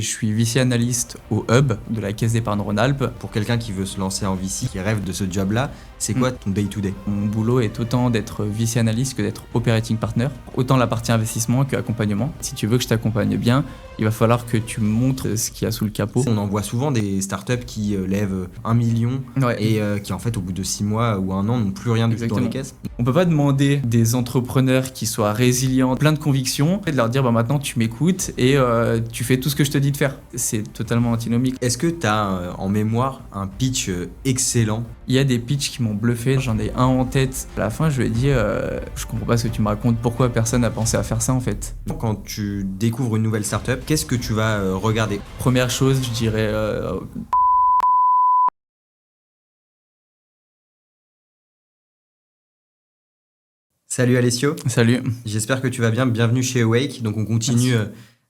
Je suis VC analyste au Hub de la Caisse d'épargne Rhône-Alpes. Pour quelqu'un qui veut se lancer en VC, qui rêve de ce job-là, c'est quoi ton day-to-day? Mon boulot est autant d'être VC analyste que d'être operating partner, autant la partie investissement que accompagnement. Si tu veux que je t'accompagne bien, il va falloir que tu me montres ce qu'il y a sous le capot. On en voit souvent des startups qui lèvent 1 million et qui en fait au bout de 6 mois ou 1 an n'ont plus rien du tout dans les caisses. On peut pas demander des entrepreneurs qui soient résilients, plein de convictions, et de leur dire maintenant tu m'écoutes et tu fais tout ce que je te dis de faire. C'est totalement antinomique. Est-ce que tu as en mémoire un pitch excellent? Il y a des pitchs qui m'ont bluffé, j'en ai un en tête. À la fin, je lui ai dit je comprends pas ce que tu me racontes, pourquoi personne n'a pensé à faire ça en fait. Quand tu découvres une nouvelle startup, qu'est-ce que tu vas regarder? Première chose, je dirais Salut Alessio. Salut. J'espère que tu vas bien. Bienvenue chez Awake. Donc on continue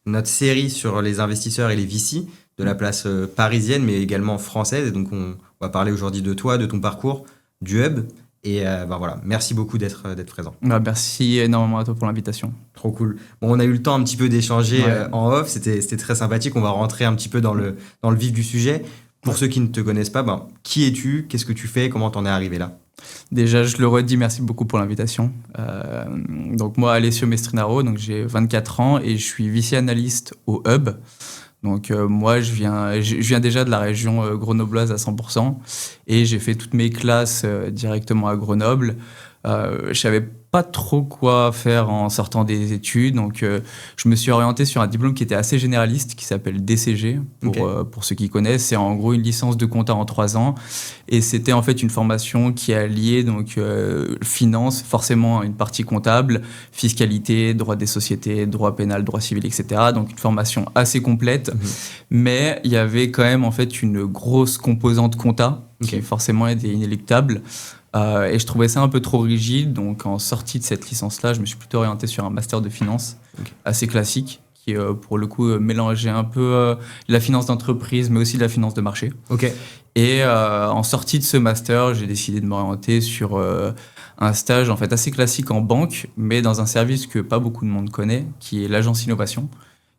notre série sur les investisseurs et les VC de la place parisienne mais également française. Et donc on va parler aujourd'hui de toi, de ton parcours, du Hub. Et voilà, merci beaucoup d'être présent. Merci énormément à toi pour l'invitation. Trop cool. Bon, on a eu le temps un petit peu d'échanger en off. C'était très sympathique. On va rentrer un petit peu dans le vif du sujet. Pour ceux qui ne te connaissent pas, qui es-tu? Qu'est-ce que tu fais? Comment t'en es arrivé là? Déjà, je le redis, merci beaucoup pour l'invitation. Donc moi, Alessio Mestrinaro, donc j'ai 24 ans et je suis VC analyste au Hub. Donc moi, je viens déjà de la région grenobloise à 100% et j'ai fait toutes mes classes directement à Grenoble. Je savais pas trop quoi faire en sortant des études, donc je me suis orienté sur un diplôme qui était assez généraliste, qui s'appelle DCG, pour ceux qui connaissent. C'est en gros une licence de compta en 3 ans, et c'était en fait une formation qui alliait donc finance, forcément une partie comptable, fiscalité, droit des sociétés, droit pénal, droit civil, etc. Donc une formation assez complète, mais il y avait quand même en fait une grosse composante compta qui forcément était inéluctable. Et je trouvais ça un peu trop rigide, donc en sortie de cette licence-là, je me suis plutôt orienté sur un master de finance assez classique, qui pour le coup mélangeait un peu la finance d'entreprise, mais aussi de la finance de marché. Et en sortie de ce master, j'ai décidé de m'orienter sur un stage en fait assez classique en banque, mais dans un service que pas beaucoup de monde connaît, qui est l'agence innovation,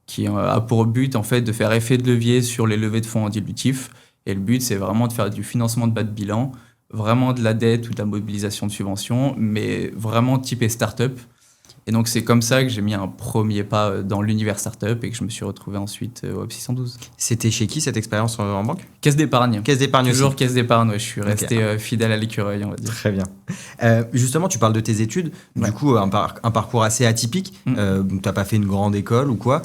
qui a pour but en fait de faire effet de levier sur les levées de fonds dilutifs. Et le but, c'est vraiment de faire du financement de bas de bilan, vraiment de la dette ou de la mobilisation de subventions, mais vraiment typé start-up. Et donc, c'est comme ça que j'ai mis un premier pas dans l'univers start-up et que je me suis retrouvé ensuite au Web 612. C'était chez qui cette expérience en banque? Caisse d'épargne. Caisse d'épargne Toujours aussi. Caisse d'épargne, je suis resté fidèle à l'écureuil, on va dire. Très bien. Justement, tu parles de tes études. Du coup, un parcours assez atypique. Tu n'as pas fait une grande école ou quoi.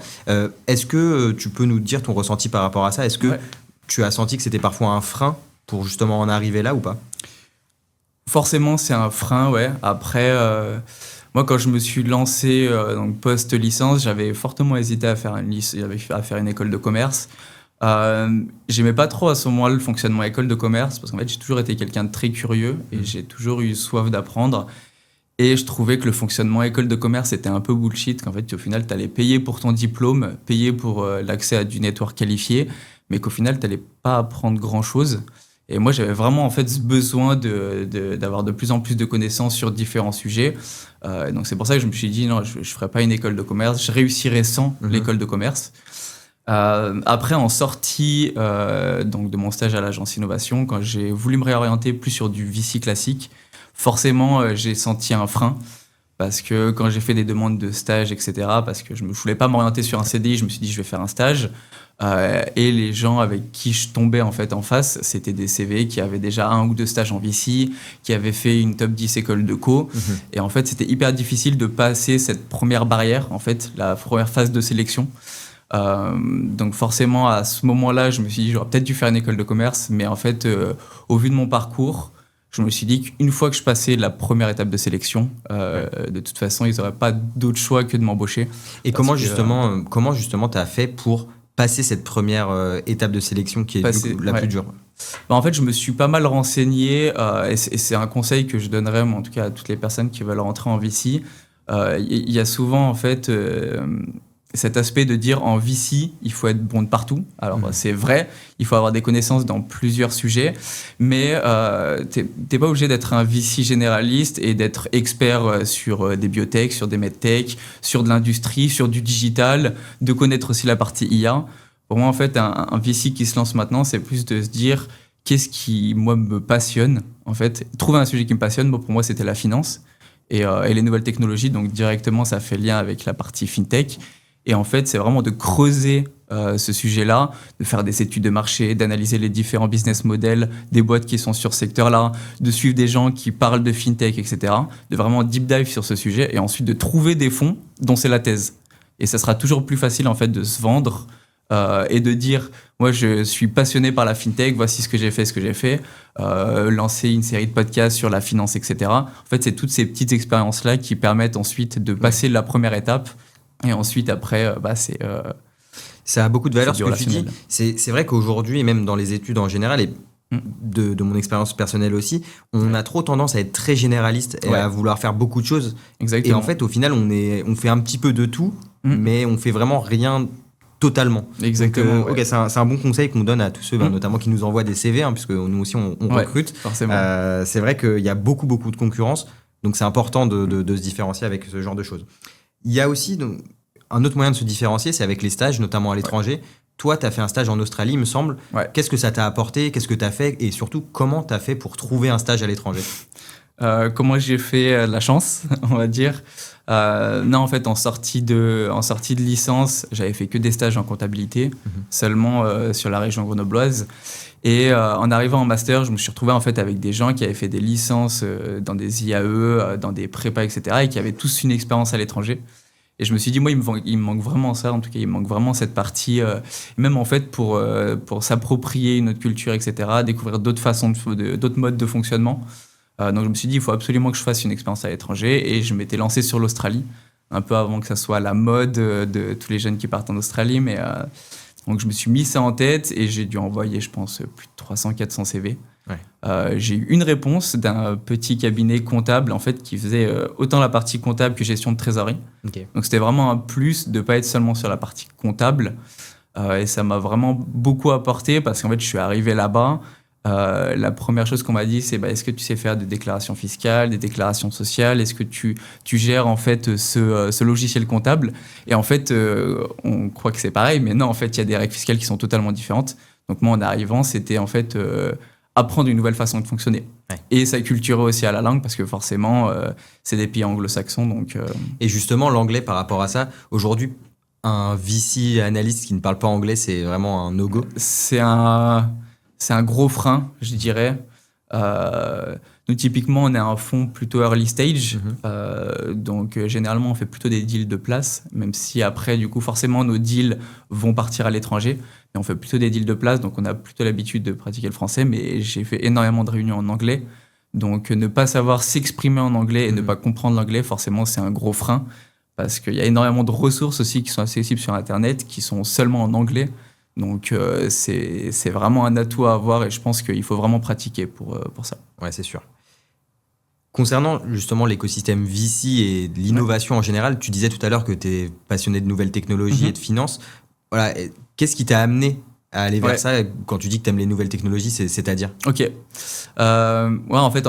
Est-ce que tu peux nous dire ton ressenti par rapport à ça? Est-ce que tu as senti que c'était parfois un frein pour justement en arriver là ou pas? Forcément, c'est un frein, ouais. Après, moi, quand je me suis lancé donc post-licence, j'avais fortement hésité à faire une école de commerce. J'aimais pas trop à ce moment-là le fonctionnement école de commerce, parce qu'en fait, j'ai toujours été quelqu'un de très curieux et j'ai toujours eu soif d'apprendre. Et je trouvais que le fonctionnement école de commerce était un peu bullshit, qu'en fait, au final, tu allais payer pour ton diplôme, payer pour l'accès à du network qualifié, mais qu'au final, tu n'allais pas apprendre grand-chose. Et moi, j'avais vraiment en fait ce besoin d'avoir de plus en plus de connaissances sur différents sujets. Donc c'est pour ça que je me suis dit, non, je ne ferai pas une école de commerce, je réussirai sans l'école de commerce. Après, en sortie donc de mon stage à l'agence innovation, quand j'ai voulu me réorienter plus sur du VC classique, forcément, j'ai senti un frein. Parce que quand j'ai fait des demandes de stage, etc., parce que je ne voulais pas m'orienter sur un CDI, je me suis dit, je vais faire un stage. Et les gens avec qui je tombais en fait en face, c'était des CV qui avaient déjà 1 ou 2 stages en VC, qui avaient fait une top 10 école de co. Et en fait, c'était hyper difficile de passer cette première barrière, en fait, la première phase de sélection. Donc forcément, à ce moment-là, je me suis dit, j'aurais peut-être dû faire une école de commerce. Mais en fait, au vu de mon parcours, je me suis dit qu'une fois que je passais la première étape de sélection, de toute façon, ils n'auraient pas d'autre choix que de m'embaucher. Et comment justement tu as fait pour passer cette première étape de sélection qui est la plus dure? En fait, je me suis pas mal renseigné et c'est un conseil que je donnerais, en tout cas à toutes les personnes qui veulent rentrer en VC. Il y a souvent en fait cet aspect de dire en VC, il faut être bon de partout. Alors c'est vrai, il faut avoir des connaissances dans plusieurs sujets, mais t'es pas obligé d'être un VC généraliste et d'être expert sur des biotech, sur des medtech, sur de l'industrie, sur du digital, de connaître aussi la partie IA. Pour moi, en fait, un VC qui se lance maintenant, c'est plus de se dire qu'est-ce qui, moi, me passionne. En fait, trouver un sujet qui me passionne, pour moi, c'était la finance et les nouvelles technologies. Donc, directement, ça fait lien avec la partie fintech. Et en fait, c'est vraiment de creuser ce sujet-là, de faire des études de marché, d'analyser les différents business models des boîtes qui sont sur ce secteur-là, de suivre des gens qui parlent de fintech, etc. De vraiment deep dive sur ce sujet et ensuite de trouver des fonds dont c'est la thèse. Et ça sera toujours plus facile, en fait, de se vendre et de dire, moi, je suis passionné par la fintech, voici ce que j'ai fait, lancer une série de podcasts sur la finance, etc. En fait, c'est toutes ces petites expériences-là qui permettent ensuite de passer la première étape. Et ensuite, après, ça a beaucoup de valeur, c'est ce que tu dis. C'est vrai qu'aujourd'hui, et même dans les études en général, et de mon expérience personnelle aussi, on a trop tendance à être très généraliste et à vouloir faire beaucoup de choses. Exactement. Et en fait, au final, on fait un petit peu de tout, mais on fait vraiment rien totalement. Exactement. Donc, c'est un bon conseil qu'on donne à tous ceux, notamment qui nous envoient des CV, puisque nous aussi, on recrute. Forcément. C'est vrai qu'il y a beaucoup de concurrence, donc c'est important de se différencier avec ce genre de choses. Il y a aussi un autre moyen de se différencier, c'est avec les stages, notamment à l'étranger. Toi, tu as fait un stage en Australie, il me semble. Qu'est-ce que ça t'a apporté? Qu'est-ce que tu as fait? Et surtout, comment tu as fait pour trouver un stage à l'étranger? Comment j'ai fait la chance, on va dire. Non, en fait, en sortie de licence, j'avais fait que des stages en comptabilité, seulement sur la région grenobloise. Et en arrivant en master, je me suis retrouvé en fait avec des gens qui avaient fait des licences dans des IAE, dans des prépas, etc. et qui avaient tous une expérience à l'étranger. Et je me suis dit, moi, il me manque vraiment ça. En tout cas, il me manque vraiment cette partie, même en fait pour s'approprier une autre culture, etc., découvrir d'autres façons, d'autres modes de fonctionnement. Donc, je me suis dit, il faut absolument que je fasse une expérience à l'étranger. Et je m'étais lancé sur l'Australie, un peu avant que ça soit la mode de tous les jeunes qui partent en Australie. Mais donc, je me suis mis ça en tête et j'ai dû envoyer, je pense, plus de 300-400 CV. J'ai eu une réponse d'un petit cabinet comptable en fait qui faisait autant la partie comptable que gestion de trésorerie. Donc c'était vraiment un plus de pas être seulement sur la partie comptable et ça m'a vraiment beaucoup apporté parce qu'en fait je suis arrivé là-bas. La première chose qu'on m'a dit c'est est-ce que tu sais faire des déclarations fiscales, des déclarations sociales, est-ce que tu gères en fait ce logiciel comptable? Et en fait on croit que c'est pareil mais non, en fait il y a des règles fiscales qui sont totalement différentes. Donc moi en arrivant c'était en fait apprendre une nouvelle façon de fonctionner. Et s'acculturer aussi à la langue, parce que forcément, c'est des pays anglo-saxons. Donc, Et justement, l'anglais par rapport à ça, aujourd'hui, un VC analyste qui ne parle pas anglais, c'est vraiment un no-go? C'est un gros frein, je dirais. Nous, typiquement, on est un fonds plutôt early stage. Donc, généralement, on fait plutôt des deals de place, même si après, du coup, forcément, nos deals vont partir à l'étranger. Mais on fait plutôt des deals de place, donc on a plutôt l'habitude de pratiquer le français. Mais j'ai fait énormément de réunions en anglais. Donc, ne pas savoir s'exprimer en anglais et ne pas comprendre l'anglais, forcément, c'est un gros frein. Parce qu'il y a énormément de ressources aussi qui sont accessibles sur Internet, qui sont seulement en anglais. Donc, c'est vraiment un atout à avoir et je pense qu'il faut vraiment pratiquer pour ça. Ouais, c'est sûr. Concernant justement l'écosystème VC et l'innovation en général, tu disais tout à l'heure que tu es passionné de nouvelles technologies et de finance. Voilà, qu'est-ce qui t'a amené à aller vers ça? Quand tu dis que tu aimes les nouvelles technologies, c'est-à-dire? Ok. En fait,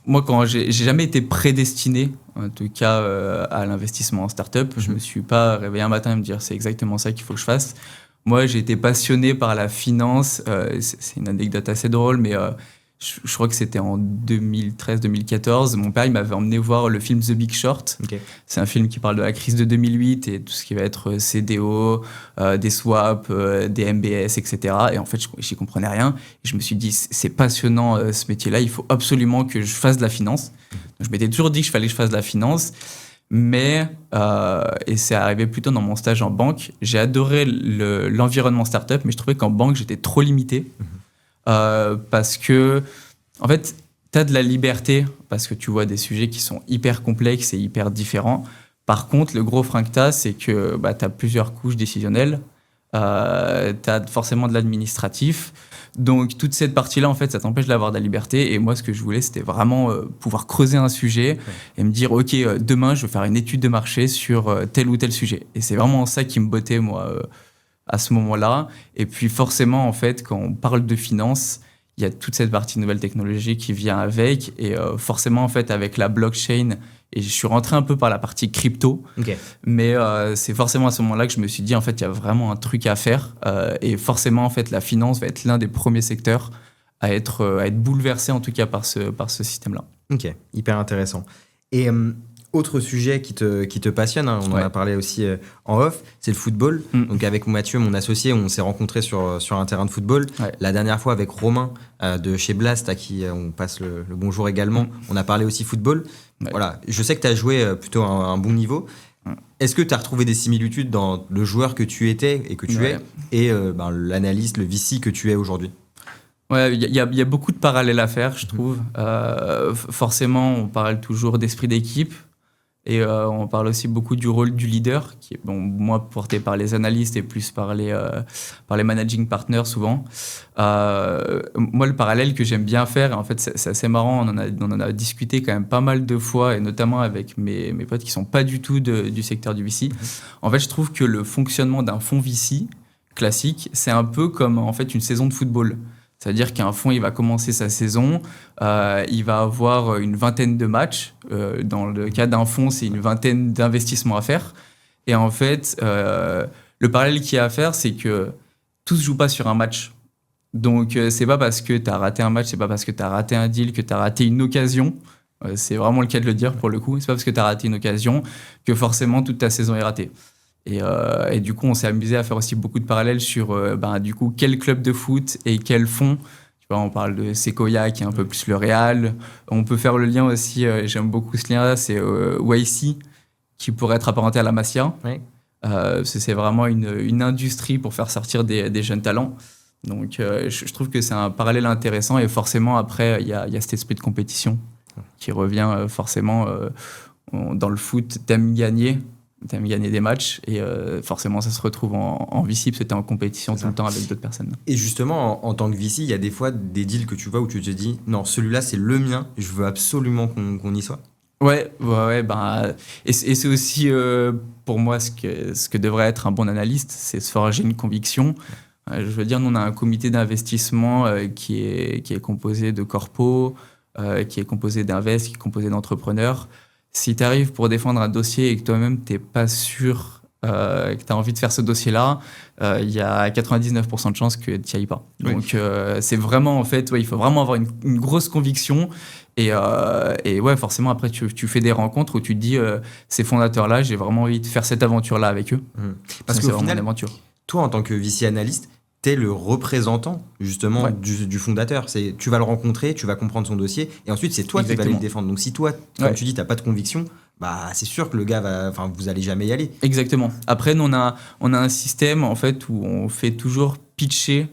moi, quand j'ai jamais été prédestiné, en tout cas, à l'investissement en start-up. Je me suis pas réveillé un matin et me dire c'est exactement ça qu'il faut que je fasse. Moi, j'ai été passionné par la finance. C'est une anecdote assez drôle, mais je crois que c'était en 2013-2014. Mon père, il m'avait emmené voir le film The Big Short. C'est un film qui parle de la crise de 2008 et tout ce qui va être CDO, des swaps, des MBS, etc. Et en fait, j'y comprenais rien. Et je me suis dit, c'est passionnant ce métier-là. Il faut absolument que je fasse de la finance. Donc, je m'étais toujours dit qu'il fallait que je fasse de la finance. Mais, et c'est arrivé plutôt dans mon stage en banque, j'ai adoré l'environnement startup, mais je trouvais qu'en banque, j'étais trop limité. Parce que, en fait, tu as de la liberté, parce que tu vois des sujets qui sont hyper complexes et hyper différents. Par contre, le gros frein que tu as, c'est que tu as plusieurs couches décisionnelles. Tu as forcément de l'administratif. Donc, toute cette partie-là, en fait, ça t'empêche d'avoir de la liberté. Et moi, ce que je voulais, c'était vraiment pouvoir creuser un sujet et me dire, OK, demain, je vais faire une étude de marché sur tel ou tel sujet. Et c'est vraiment ça qui me bottait, moi, à ce moment-là. Et puis, forcément, en fait, quand on parle de finance, il y a toute cette partie nouvelle technologie qui vient avec. Et forcément, en fait, avec la blockchain Et je suis rentré un peu par la partie crypto. Ok. Mais c'est forcément à ce moment-là que je me suis dit, en fait, il y a vraiment un truc à faire. Et forcément, en fait, la finance va être l'un des premiers secteurs à être bouleversé, en tout cas, par ce système-là. Ok, hyper intéressant. Et autre sujet qui te passionne, hein, on en a parlé aussi en off, c'est le football. Donc avec Mathieu, mon associé, on s'est rencontrés sur un terrain de football. Ouais. La dernière fois avec Romain de chez Blast, à qui on passe le bonjour également, on a parlé aussi football. Ouais. Voilà, je sais que tu as joué plutôt à un bon niveau. Est-ce que tu as retrouvé des similitudes dans le joueur que tu étais et que tu es et l'analyste, le VC que tu es aujourd'hui? Ouais, il y a beaucoup de parallèles à faire, je trouve. Forcément, on parle toujours d'esprit d'équipe et on parle aussi beaucoup du rôle du leader, qui est moi porté par les analystes et plus par les managing partners souvent. Moi, le parallèle que j'aime bien faire, et en fait, c'est assez marrant, on en a discuté quand même pas mal de fois, et notamment avec mes potes qui sont pas du tout du secteur du VC. En fait, je trouve que le fonctionnement d'un fonds VC classique, c'est un peu comme en fait une saison de football. C'est-à-dire qu'un fonds, il va commencer sa saison, il va avoir une vingtaine de matchs. Dans le cas d'un fonds, c'est une vingtaine d'investissements à faire. Et en fait, le parallèle qu'il y a à faire, c'est que tout se joue pas sur un match. Donc, c'est pas parce que tu as raté un match, c'est pas parce que tu as raté un deal, que tu as raté une occasion. C'est vraiment le cas de le dire pour le coup. C'est pas parce que tu as raté une occasion que forcément toute ta saison est ratée. Et du coup, on s'est amusé à faire aussi beaucoup de parallèles sur du coup, quel club de foot et quel fonds. Tu vois, on parle de Sequoia qui est un peu plus le Real. On peut faire le lien aussi, j'aime beaucoup ce lien-là, c'est YC qui pourrait être apparenté à la Masia. Oui. C'est vraiment une industrie pour faire sortir des jeunes talents. Donc, je trouve que c'est un parallèle intéressant et forcément, après, il y a cet esprit de compétition qui revient forcément dans le foot. T'aimes gagner des matchs et forcément ça se retrouve en VC parce que t'es en compétition tout le temps avec d'autres personnes. Et justement en tant que VC, il y a des fois des deals que tu vois où tu te dis non, celui-là c'est le mien, je veux absolument qu'on y soit. Ouais, et c'est aussi pour moi ce que devrait être un bon analyste, c'est se forger une conviction. Je veux dire, nous on a un comité d'investissement qui est composé de corpos, qui est composé d'invest, qui est composé d'entrepreneurs. Si tu arrives pour défendre un dossier et que toi-même, tu n'es pas sûr que tu as envie de faire ce dossier-là, il y a 99% de chances que tu n'y ailles pas. Oui. Donc, c'est vraiment, en fait, il faut vraiment avoir une grosse conviction. Et ouais, forcément, après, tu fais des rencontres où tu te dis, ces fondateurs-là, j'ai vraiment envie de faire cette aventure-là avec eux. Parce que c'est vraiment une aventure. Toi, en tant que VC analyste, t'es le représentant justement du fondateur. Tu vas le rencontrer, tu vas comprendre son dossier et ensuite c'est toi qui vas aller le défendre. Donc si toi, comme tu dis, t'as pas de conviction, c'est sûr que le gars vous allez jamais y aller. Exactement. Après, nous, on a un système en fait où on fait toujours pitcher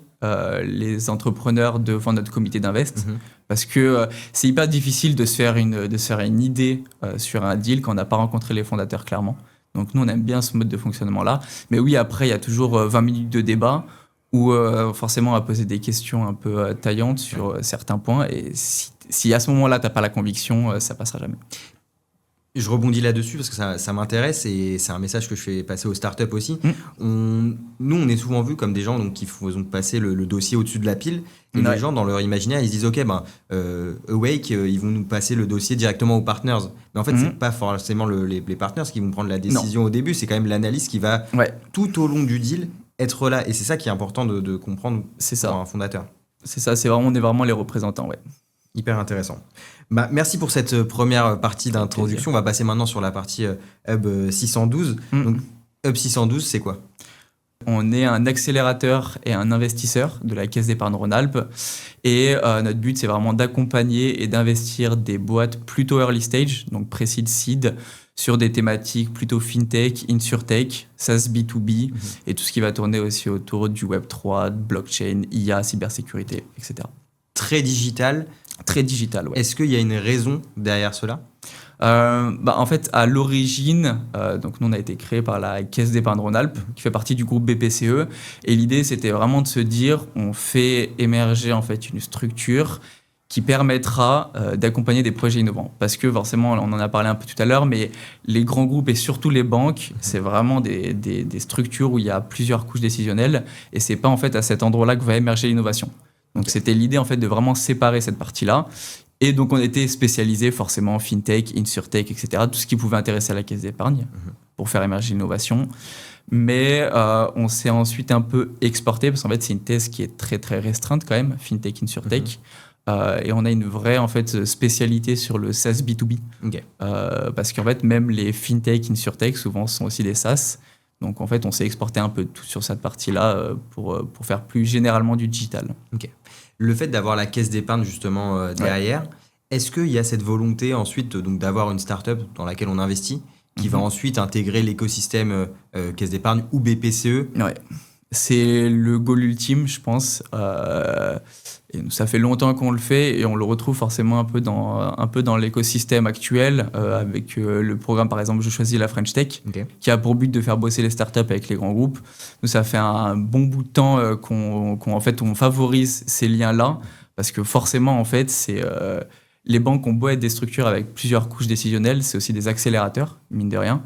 les entrepreneurs devant notre comité d'invest parce que c'est hyper difficile de se faire une idée sur un deal quand on n'a pas rencontré les fondateurs clairement. Donc nous, on aime bien ce mode de fonctionnement-là. Mais oui, après, il y a toujours 20 minutes de débat où forcément on va poser des questions un peu taillantes sur certains points et si à ce moment-là t'as pas la conviction, ça passera jamais. Je rebondis là-dessus parce que ça m'intéresse et c'est un message que je fais passer aux startups aussi. Nous, on est souvent vus comme des gens qui font passer le dossier au-dessus de la pile et les gens dans leur imaginaire ils se disent ok Awake ils vont nous passer le dossier directement aux partners, mais en fait c'est pas forcément les partners qui vont prendre la décision au début, c'est quand même l'analyste qui va tout au long du deal être là et c'est ça qui est important de comprendre pour un fondateur. C'est ça, on est vraiment les représentants, ouais. Hyper intéressant. Merci pour cette première partie d'introduction. On va passer maintenant sur la partie Hub 612. Donc, Hub 612, c'est quoi ? On est un accélérateur et un investisseur de la Caisse d'épargne Rhône-Alpes. Et notre but, c'est vraiment d'accompagner et d'investir des boîtes plutôt early stage, donc pré-seed, seed, sur des thématiques plutôt fintech, insurtech, SaaS B2B, et tout ce qui va tourner aussi autour du Web3, blockchain, IA, cybersécurité, etc. Très digital. Très digital, ouais. Est-ce qu'il y a une raison derrière cela ? En fait, à l'origine, donc nous, on a été créé par la Caisse d'épargne Rhône-Alpes, qui fait partie du groupe BPCE. Et l'idée, c'était vraiment de se dire, on fait émerger en fait une structure qui permettra d'accompagner des projets innovants. Parce que forcément, on en a parlé un peu tout à l'heure, mais les grands groupes et surtout les banques, c'est vraiment des structures où il y a plusieurs couches décisionnelles. Et c'est pas en fait à cet endroit-là que va émerger l'innovation. Donc c'était l'idée en fait de vraiment séparer cette partie-là Et donc, on était spécialisé forcément en fintech, insurtech, etc., tout ce qui pouvait intéresser la caisse d'épargne pour faire émerger l'innovation. Mais on s'est ensuite un peu exporté parce qu'en fait, c'est une thèse qui est très, très restreinte quand même, fintech, insurtech. Et on a une vraie en fait, spécialité sur le SaaS B2B. Ok. Parce qu'en fait, même les fintech, insurtech, souvent, sont aussi des SaaS. Donc, en fait, on s'est exporté un peu tout sur cette partie-là pour faire plus généralement du digital. Ok. Le fait d'avoir la caisse d'épargne justement derrière, est-ce qu'il y a cette volonté ensuite donc, d'avoir une startup dans laquelle on investit qui va ensuite intégrer l'écosystème caisse d'épargne ou BPCE? Ouais. C'est le goal ultime, je pense. Et ça fait longtemps qu'on le fait et on le retrouve forcément un peu dans l'écosystème actuel avec le programme, par exemple, Je choisis la French Tech, qui a pour but de faire bosser les startups avec les grands groupes. Nous, ça fait un bon bout de temps en fait, on favorise ces liens-là parce que forcément, en fait, les banques ont beau être des structures avec plusieurs couches décisionnelles, c'est aussi des accélérateurs, mine de rien.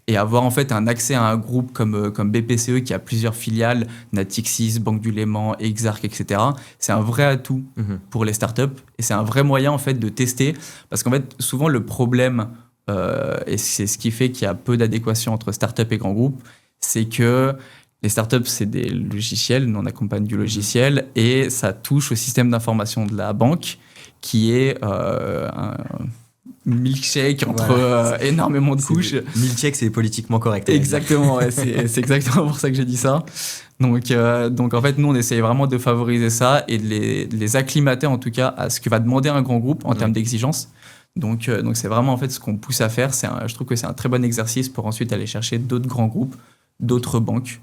Et avoir en fait un accès à un groupe comme BPCE qui a plusieurs filiales, Natixis, Banque du Léman, Exarch, etc., c'est un vrai atout pour les startups. Et c'est un vrai moyen en fait de tester. Parce qu'en fait, souvent le problème, et c'est ce qui fait qu'il y a peu d'adéquation entre startups et grands groupes, c'est que les startups, c'est des logiciels, nous on accompagne du logiciel, et ça touche au système d'information de la banque, qui est un milkshake entre énormément de couches. Milkshake, c'est politiquement correct. Exactement, ouais, c'est exactement pour ça que j'ai dit ça. Donc en fait, nous, on essaye vraiment de favoriser ça et de les acclimater en tout cas à ce que va demander un grand groupe en termes d'exigence. Donc c'est vraiment en fait ce qu'on pousse à faire. Je trouve que c'est un très bon exercice pour ensuite aller chercher d'autres grands groupes, d'autres banques.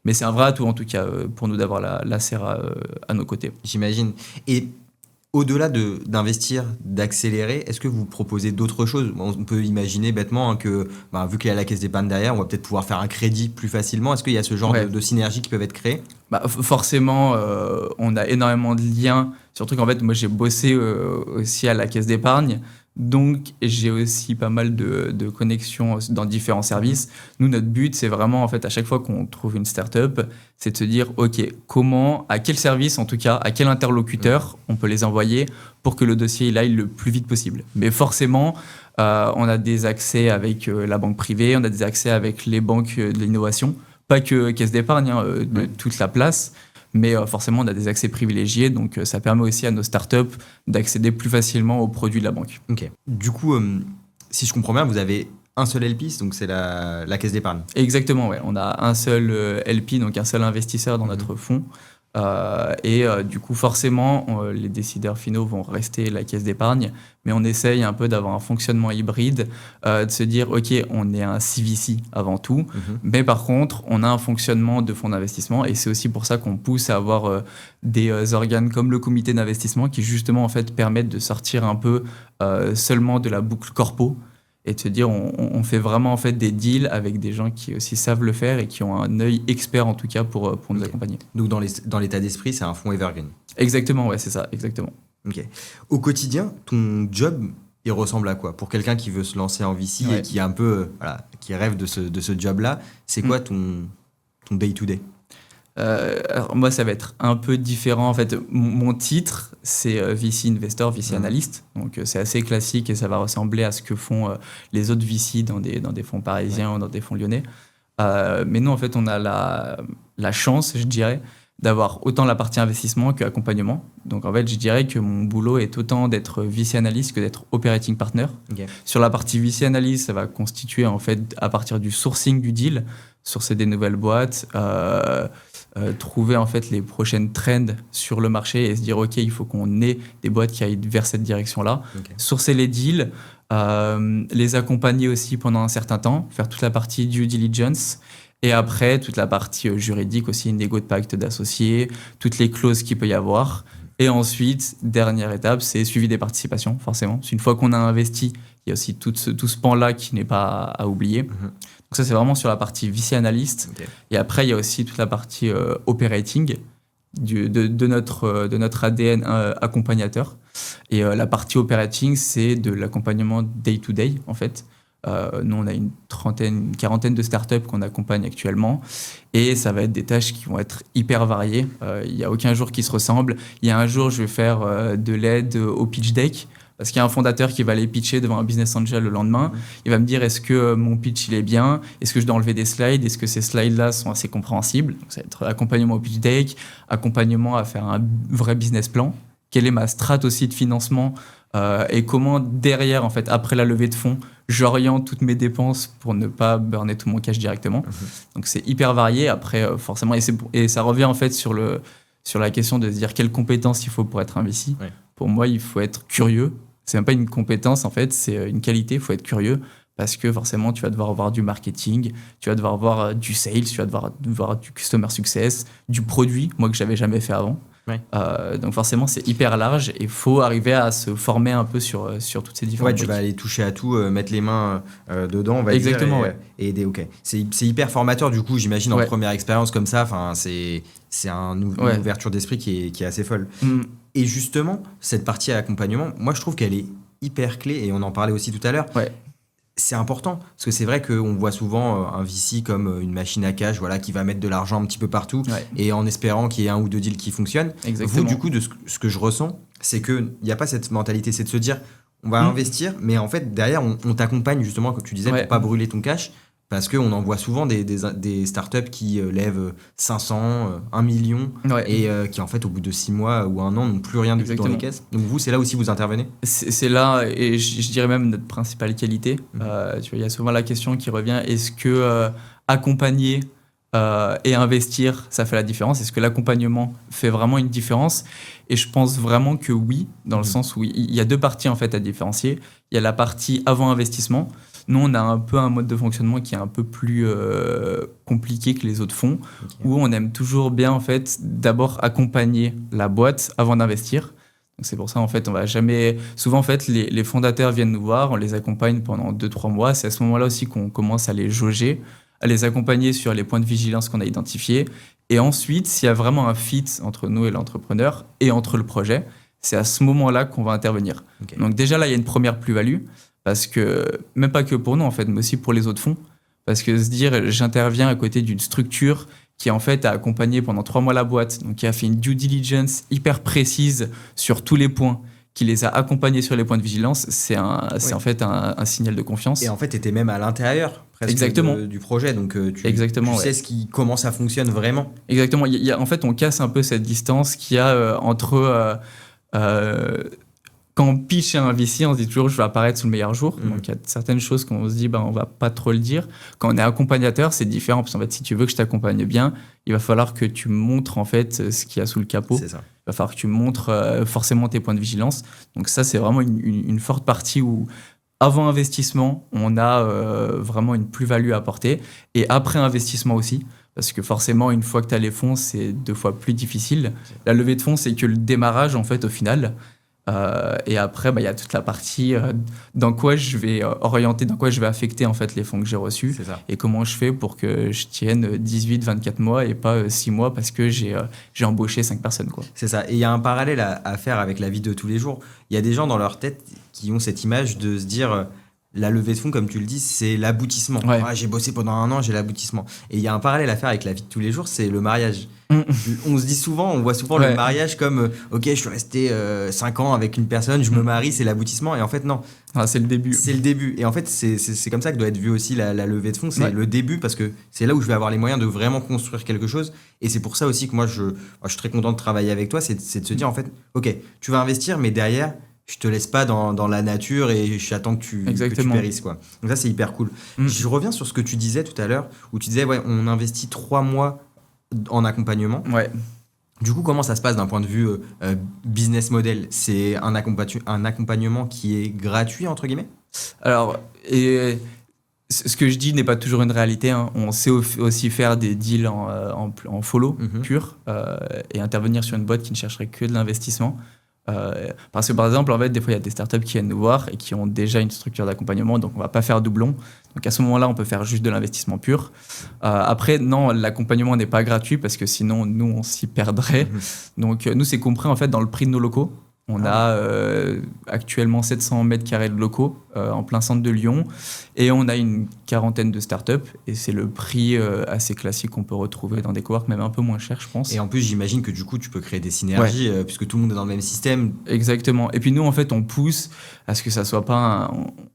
Mais c'est un vrai atout en tout cas pour nous d'avoir la Serra à nos côtés. J'imagine. Et au-delà d'investir, d'accélérer, est-ce que vous proposez d'autres choses? On peut imaginer bêtement que, vu qu'il y a la caisse d'épargne derrière, on va peut-être pouvoir faire un crédit plus facilement. Est-ce qu'il y a ce genre de synergies qui peuvent être créées? Forcément, on a énormément de liens. Surtout qu'en fait, moi, j'ai bossé aussi à la caisse d'épargne. Donc, j'ai aussi pas mal de connexions dans différents services. Nous, notre but, c'est vraiment, en fait, à chaque fois qu'on trouve une startup, c'est de se dire, OK, à quel service, en tout cas, à quel interlocuteur on peut les envoyer pour que le dossier il aille le plus vite possible. Mais forcément, on a des accès avec la banque privée, on a des accès avec les banques de l'innovation, pas que caisse d'épargne, de toute la place. Mais forcément, on a des accès privilégiés, donc ça permet aussi à nos startups d'accéder plus facilement aux produits de la banque. Ok. Du coup, si je comprends bien, vous avez un seul LP, donc c'est la caisse d'épargne. Exactement, ouais. On a un seul LP, donc un seul investisseur dans notre fonds. Du coup, forcément, les décideurs finaux vont rester la caisse d'épargne, mais on essaye un peu d'avoir un fonctionnement hybride, de se dire, OK, on est un CVC avant tout, mais par contre, on a un fonctionnement de fonds d'investissement, et c'est aussi pour ça qu'on pousse à avoir des organes comme le comité d'investissement qui, justement, en fait, permettent de sortir un peu seulement de la boucle corpo, et de se dire on fait vraiment en fait des deals avec des gens qui aussi savent le faire et qui ont un œil expert en tout cas pour nous accompagner. Donc dans l'état d'esprit, c'est un fonds evergreen. Exactement, ouais, c'est ça, exactement. Ok. Au quotidien, ton job, il ressemble à quoi? Pour quelqu'un qui veut se lancer en VC et qui est un peu, qui rêve de ce job-là, c'est quoi ton day-to-day? Alors moi, ça va être un peu différent. En fait, mon titre, c'est VC Investor, VC Analyst. Donc, c'est assez classique et ça va ressembler à ce que font les autres VC dans des fonds parisiens ou dans des fonds lyonnais. Mais nous, en fait, on a la chance, je dirais, d'avoir autant la partie investissement qu'accompagnement. Donc, en fait, je dirais que mon boulot est autant d'être VC Analyst que d'être Operating Partner. Okay. Sur la partie VC Analyst, ça va constituer, en fait, à partir du sourcing du deal, sourcer des nouvelles boîtes, trouver en fait les prochaines trends sur le marché et se dire ok, il faut qu'on ait des boîtes qui aillent vers cette direction-là, sourcer les deals, les accompagner aussi pendant un certain temps, faire toute la partie due diligence et après toute la partie juridique aussi, une négo de pacte d'associés, toutes les clauses qu'il peut y avoir. Et ensuite, dernière étape, c'est suivi des participations, forcément. Une fois qu'on a investi, il y a aussi tout ce pan-là qui n'est pas à oublier. Donc ça, c'est vraiment sur la partie VC Analyst. Okay. Et après, il y a aussi toute la partie operating de notre ADN accompagnateur. Et la partie operating, c'est de l'accompagnement day-to-day, en fait. Nous, on a une quarantaine de startups qu'on accompagne actuellement. Et ça va être des tâches qui vont être hyper variées. Il n'y a aucun jour qui se ressemble. Il y a un jour, je vais faire de l'aide au pitch deck Parce qu'il y a un fondateur qui va aller pitcher devant un business angel le lendemain. Il va me dire, est-ce que mon pitch il est bien? Est-ce que je dois enlever des slides? Est-ce que ces slides-là sont assez compréhensibles? Donc, ça va être accompagnement au pitch deck, accompagnement à faire un vrai business plan. Quelle est ma strat aussi de financement et comment derrière, en fait, après la levée de fonds, j'oriente toutes mes dépenses pour ne pas burner tout mon cash directement. Donc c'est hyper varié. Après, forcément, et ça revient en fait sur la question de se dire quelles compétences il faut pour être un VC. Ouais. Pour moi, il faut être curieux. C'est même pas une compétence, en fait, c'est une qualité. Il faut être curieux parce que forcément, tu vas devoir avoir du marketing, tu vas devoir avoir du sales, tu vas devoir avoir du customer success, du produit, moi que j'avais jamais fait avant. Ouais. Donc forcément, c'est hyper large et il faut arriver à se former un peu sur toutes ces différentes Ouais, tu vas aller toucher à tout, mettre les mains dedans, on va Exactement, dire, ouais. et aider. Ok. C'est hyper formateur, du coup, j'imagine, en Ouais. première expérience comme ça. C'est une Ouais. ouverture d'esprit qui est assez folle. Mm. Et justement, cette partie accompagnement, moi, je trouve qu'elle est hyper clé, et on en parlait aussi tout à l'heure. Ouais. C'est important, parce que c'est vrai qu'on voit souvent un VC comme une machine à cash, voilà, qui va mettre de l'argent un petit peu partout, Ouais. et en espérant qu'il y ait un ou deux deals qui fonctionnent. Exactement. Vous, du coup, de ce que je ressens, c'est qu'il n'y a pas cette mentalité, c'est de se dire, on va investir, mais en fait, derrière, on t'accompagne, justement, comme tu disais, Ouais. pour pas brûler ton cash, parce qu'on en voit souvent des startups qui lèvent 500, 1 million, Ouais. et qui, en fait, au bout de 6 mois ou un an, n'ont plus rien du tout dans les Exactement. caisses. Donc vous, c'est là aussi vous intervenez. C'est là, et je dirais même notre principale qualité. Tu vois, il y a souvent la question qui revient, est-ce que accompagner et investir, ça fait la différence? Est-ce que l'accompagnement fait vraiment une différence? Et je pense vraiment que oui, dans le sens où il y a deux parties en fait à différencier. Il y a la partie avant investissement. Nous, on a un peu un mode de fonctionnement qui est un peu plus compliqué que les autres fonds, où on aime toujours bien en fait d'abord accompagner la boîte avant d'investir. Donc c'est pour ça en fait on va jamais. Souvent en fait les fondateurs viennent nous voir, on les accompagne pendant 2-3 mois. C'est à ce moment-là aussi qu'on commence à les jauger, à les accompagner sur les points de vigilance qu'on a identifiés. Et ensuite, s'il y a vraiment un fit entre nous et l'entrepreneur et entre le projet, c'est à ce moment-là qu'on va intervenir. Ok. Donc déjà là, il y a une première plus-value, parce que, même pas que pour nous en fait, mais aussi pour les autres fonds. Parce que se dire, j'interviens à côté d'une structure qui en fait a accompagné pendant 3 mois la boîte, donc qui a fait une due diligence hyper précise sur tous les points, qui les a accompagnés sur les points de vigilance, c'est en fait un signal de confiance. Et en fait, tu étais même à l'intérieur presque Exactement. du projet, donc Exactement, tu ouais. sais comment ça fonctionne vraiment. Exactement. En fait, on casse un peu cette distance qu'il y a entre... quand on pitch un VC, on se dit toujours je vais apparaître sous le meilleur jour. Donc il y a certaines choses qu'on se dit on va pas trop le dire. Quand on est accompagnateur, c'est différent parce qu'en fait, si tu veux que je t'accompagne bien, il va falloir que tu montres en fait ce qu'il y a sous le capot. C'est ça. Il va falloir que tu montres forcément tes points de vigilance. Donc ça, c'est vraiment une forte partie où, avant investissement, on a vraiment une plus-value à apporter. Et après investissement aussi, parce que forcément, une fois que tu as les fonds, c'est 2 fois plus difficile. La levée de fonds, c'est que le démarrage, en fait, au final. Et après, il y a toute la partie dans quoi je vais orienter, dans quoi je vais affecter en fait les fonds que j'ai reçus C'est ça. et comment je fais pour que je tienne 18-24 mois et pas 6 mois parce que j'ai embauché 5 personnes, quoi. C'est ça. Et il y a un parallèle à faire avec la vie de tous les jours. Il y a des gens dans leur tête qui ont cette image de se dire la levée de fonds, comme tu le dis, c'est l'aboutissement. Ouais. Ah, j'ai bossé pendant 1 an, j'ai l'aboutissement. Et il y a un parallèle à faire avec la vie de tous les jours, c'est le mariage. On se dit souvent, on voit souvent Ouais. le mariage comme ok, je suis resté 5 ans avec une personne, je me marie, c'est l'aboutissement. Et en fait, non, Ah, c'est le début. c'est le début. Et en fait, c'est comme ça que doit être vu aussi la levée de fonds. C'est Ouais. le début parce que c'est là où je vais avoir les moyens de vraiment construire quelque chose. Et c'est pour ça aussi que moi, je suis très content de travailler avec toi. C'est de se dire, en fait, ok, tu vas investir, mais derrière, je te laisse pas dans la nature et j'attends que tu Exactement. périsses, quoi. Donc ça, c'est hyper cool. Je reviens sur ce que tu disais tout à l'heure, où tu disais, ouais, on investit 3 mois en accompagnement. Ouais. Du coup, comment ça se passe d'un point de vue business model? C'est un accompagnement qui est gratuit, entre guillemets? Alors, et ce que je dis n'est pas toujours une réalité, hein. On sait aussi faire des deals en follow pur et intervenir sur une boîte qui ne chercherait que de l'investissement. Parce que par exemple, en fait, des fois, il y a des startups qui viennent nous voir et qui ont déjà une structure d'accompagnement, donc on va pas faire doublon. Donc à ce moment-là, on peut faire juste de l'investissement pur. Après, non, l'accompagnement n'est pas gratuit parce que sinon, nous, on s'y perdrait. Donc nous, c'est compris en fait dans le prix de nos locaux. On a actuellement 700 mètres carrés de locaux en plein centre de Lyon. Et on a une quarantaine de startups. Et c'est le prix assez classique qu'on peut retrouver dans des coworks, même un peu moins cher, je pense. Et en plus, j'imagine que du coup, tu peux créer des synergies puisque tout le monde est dans le même système. Exactement. Et puis nous, en fait, on pousse à ce que ça soit pas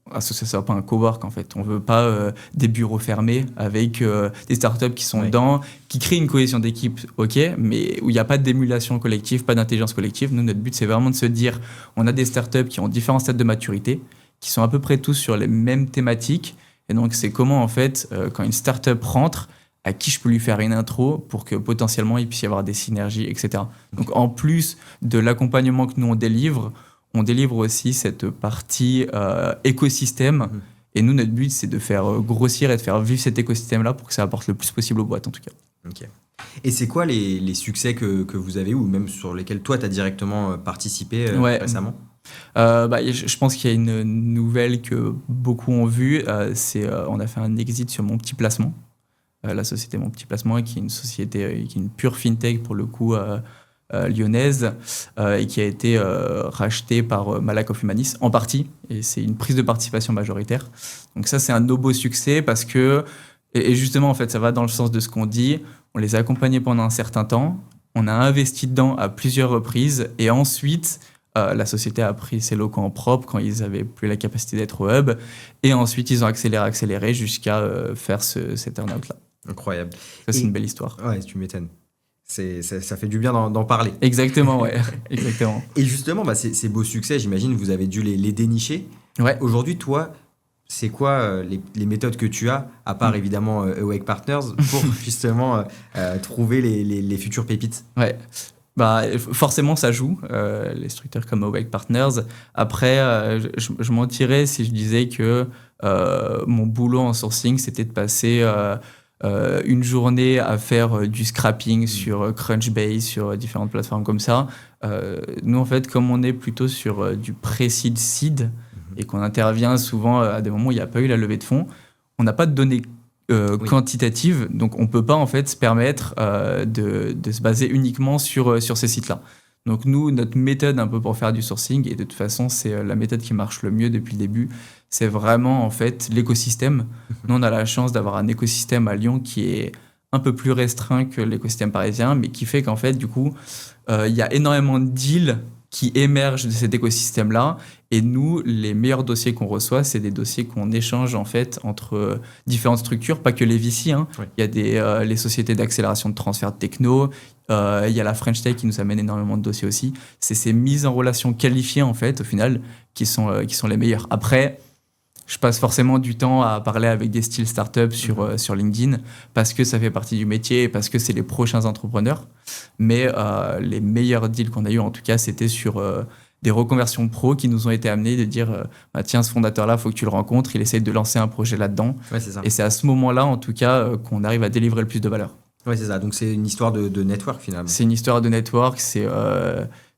un cowork, en fait. On veut pas des bureaux fermés avec des startups qui sont dedans, qui créent une cohésion d'équipe, ok, mais où il n'y a pas d'émulation collective, pas d'intelligence collective. Nous, notre but, c'est vraiment de se dire, on a des startups qui ont différents stades de maturité, qui sont à peu près tous sur les mêmes thématiques. Et donc, c'est comment, en fait, quand une startup rentre, à qui je peux lui faire une intro pour que potentiellement il puisse y avoir des synergies, etc. Donc, en plus de l'accompagnement que nous, on délivre aussi cette partie écosystème. Et nous, notre but, c'est de faire grossir et de faire vivre cet écosystème-là pour que ça apporte le plus possible aux boîtes, en tout cas. Ok. Et c'est quoi les succès que vous avez ou même sur lesquels toi, tu as directement participé récemment ? Je pense qu'il y a une nouvelle que beaucoup ont vue. On a fait un exit sur Mon Petit Placement. La société Mon Petit Placement, qui est une société, qui est une pure fintech pour le coup lyonnaise, et qui a été rachetée par Malakoff Humanis en partie. Et c'est une prise de participation majoritaire. Donc ça, c'est un de nos beaux succès parce que, et justement, en fait, ça va dans le sens de ce qu'on dit. On les a accompagnés pendant un certain temps. On a investi dedans à plusieurs reprises. Et ensuite, la société a pris ses locaux en propre quand ils n'avaient plus la capacité d'être au hub. Et ensuite, ils ont accéléré jusqu'à faire cet earn-out-là. Incroyable. Ça, c'est une belle histoire. Ouais, tu m'étonnes. Ça fait du bien d'en parler. Exactement, ouais. Exactement. Et justement, ces beaux succès, j'imagine, vous avez dû les dénicher. Ouais. Aujourd'hui, toi, c'est quoi les méthodes que tu as, à part évidemment Awake Partners, pour justement trouver les futures pépites ? Ouais. Forcément, ça joue, les structures comme Awake Partners. Après, je mentirais si je disais que mon boulot en sourcing, c'était de passer une journée à faire du scrapping sur Crunchbase, sur différentes plateformes comme ça. Nous, en fait, comme on est plutôt sur du pré-seed seed, et qu'on intervient souvent à des moments où il n'y a pas eu la levée de fonds, on n'a pas de données quantitatives, donc on ne peut pas en fait se permettre de se baser uniquement sur ces sites-là. Donc nous, notre méthode un peu pour faire du sourcing, et de toute façon c'est la méthode qui marche le mieux depuis le début, c'est vraiment en fait l'écosystème. Nous, on a la chance d'avoir un écosystème à Lyon qui est un peu plus restreint que l'écosystème parisien, mais qui fait qu'en fait, du coup, il y a énormément de deals qui émergent de cet écosystème-là. Et nous, les meilleurs dossiers qu'on reçoit, c'est des dossiers qu'on échange en fait entre différentes structures, pas que les VC. Hein. Oui. Il y a les sociétés d'accélération de transfert de techno, il y a la French Tech qui nous amène énormément de dossiers aussi. C'est ces mises en relation qualifiées, en fait, au final, qui sont les meilleures. Après, je passe forcément du temps à parler avec des styles startups sur LinkedIn parce que ça fait partie du métier et parce que c'est les prochains entrepreneurs. Mais les meilleurs deals qu'on a eu, en tout cas, c'était sur des reconversions pro qui nous ont été amenés de dire tiens, ce fondateur-là, il faut que tu le rencontres, il essaye de lancer un projet là-dedans. Ouais, c'est ça. Et c'est à ce moment-là, en tout cas, qu'on arrive à délivrer le plus de valeur. Oui, c'est ça. Donc, c'est une histoire de network, finalement. C'est une histoire de network, c'est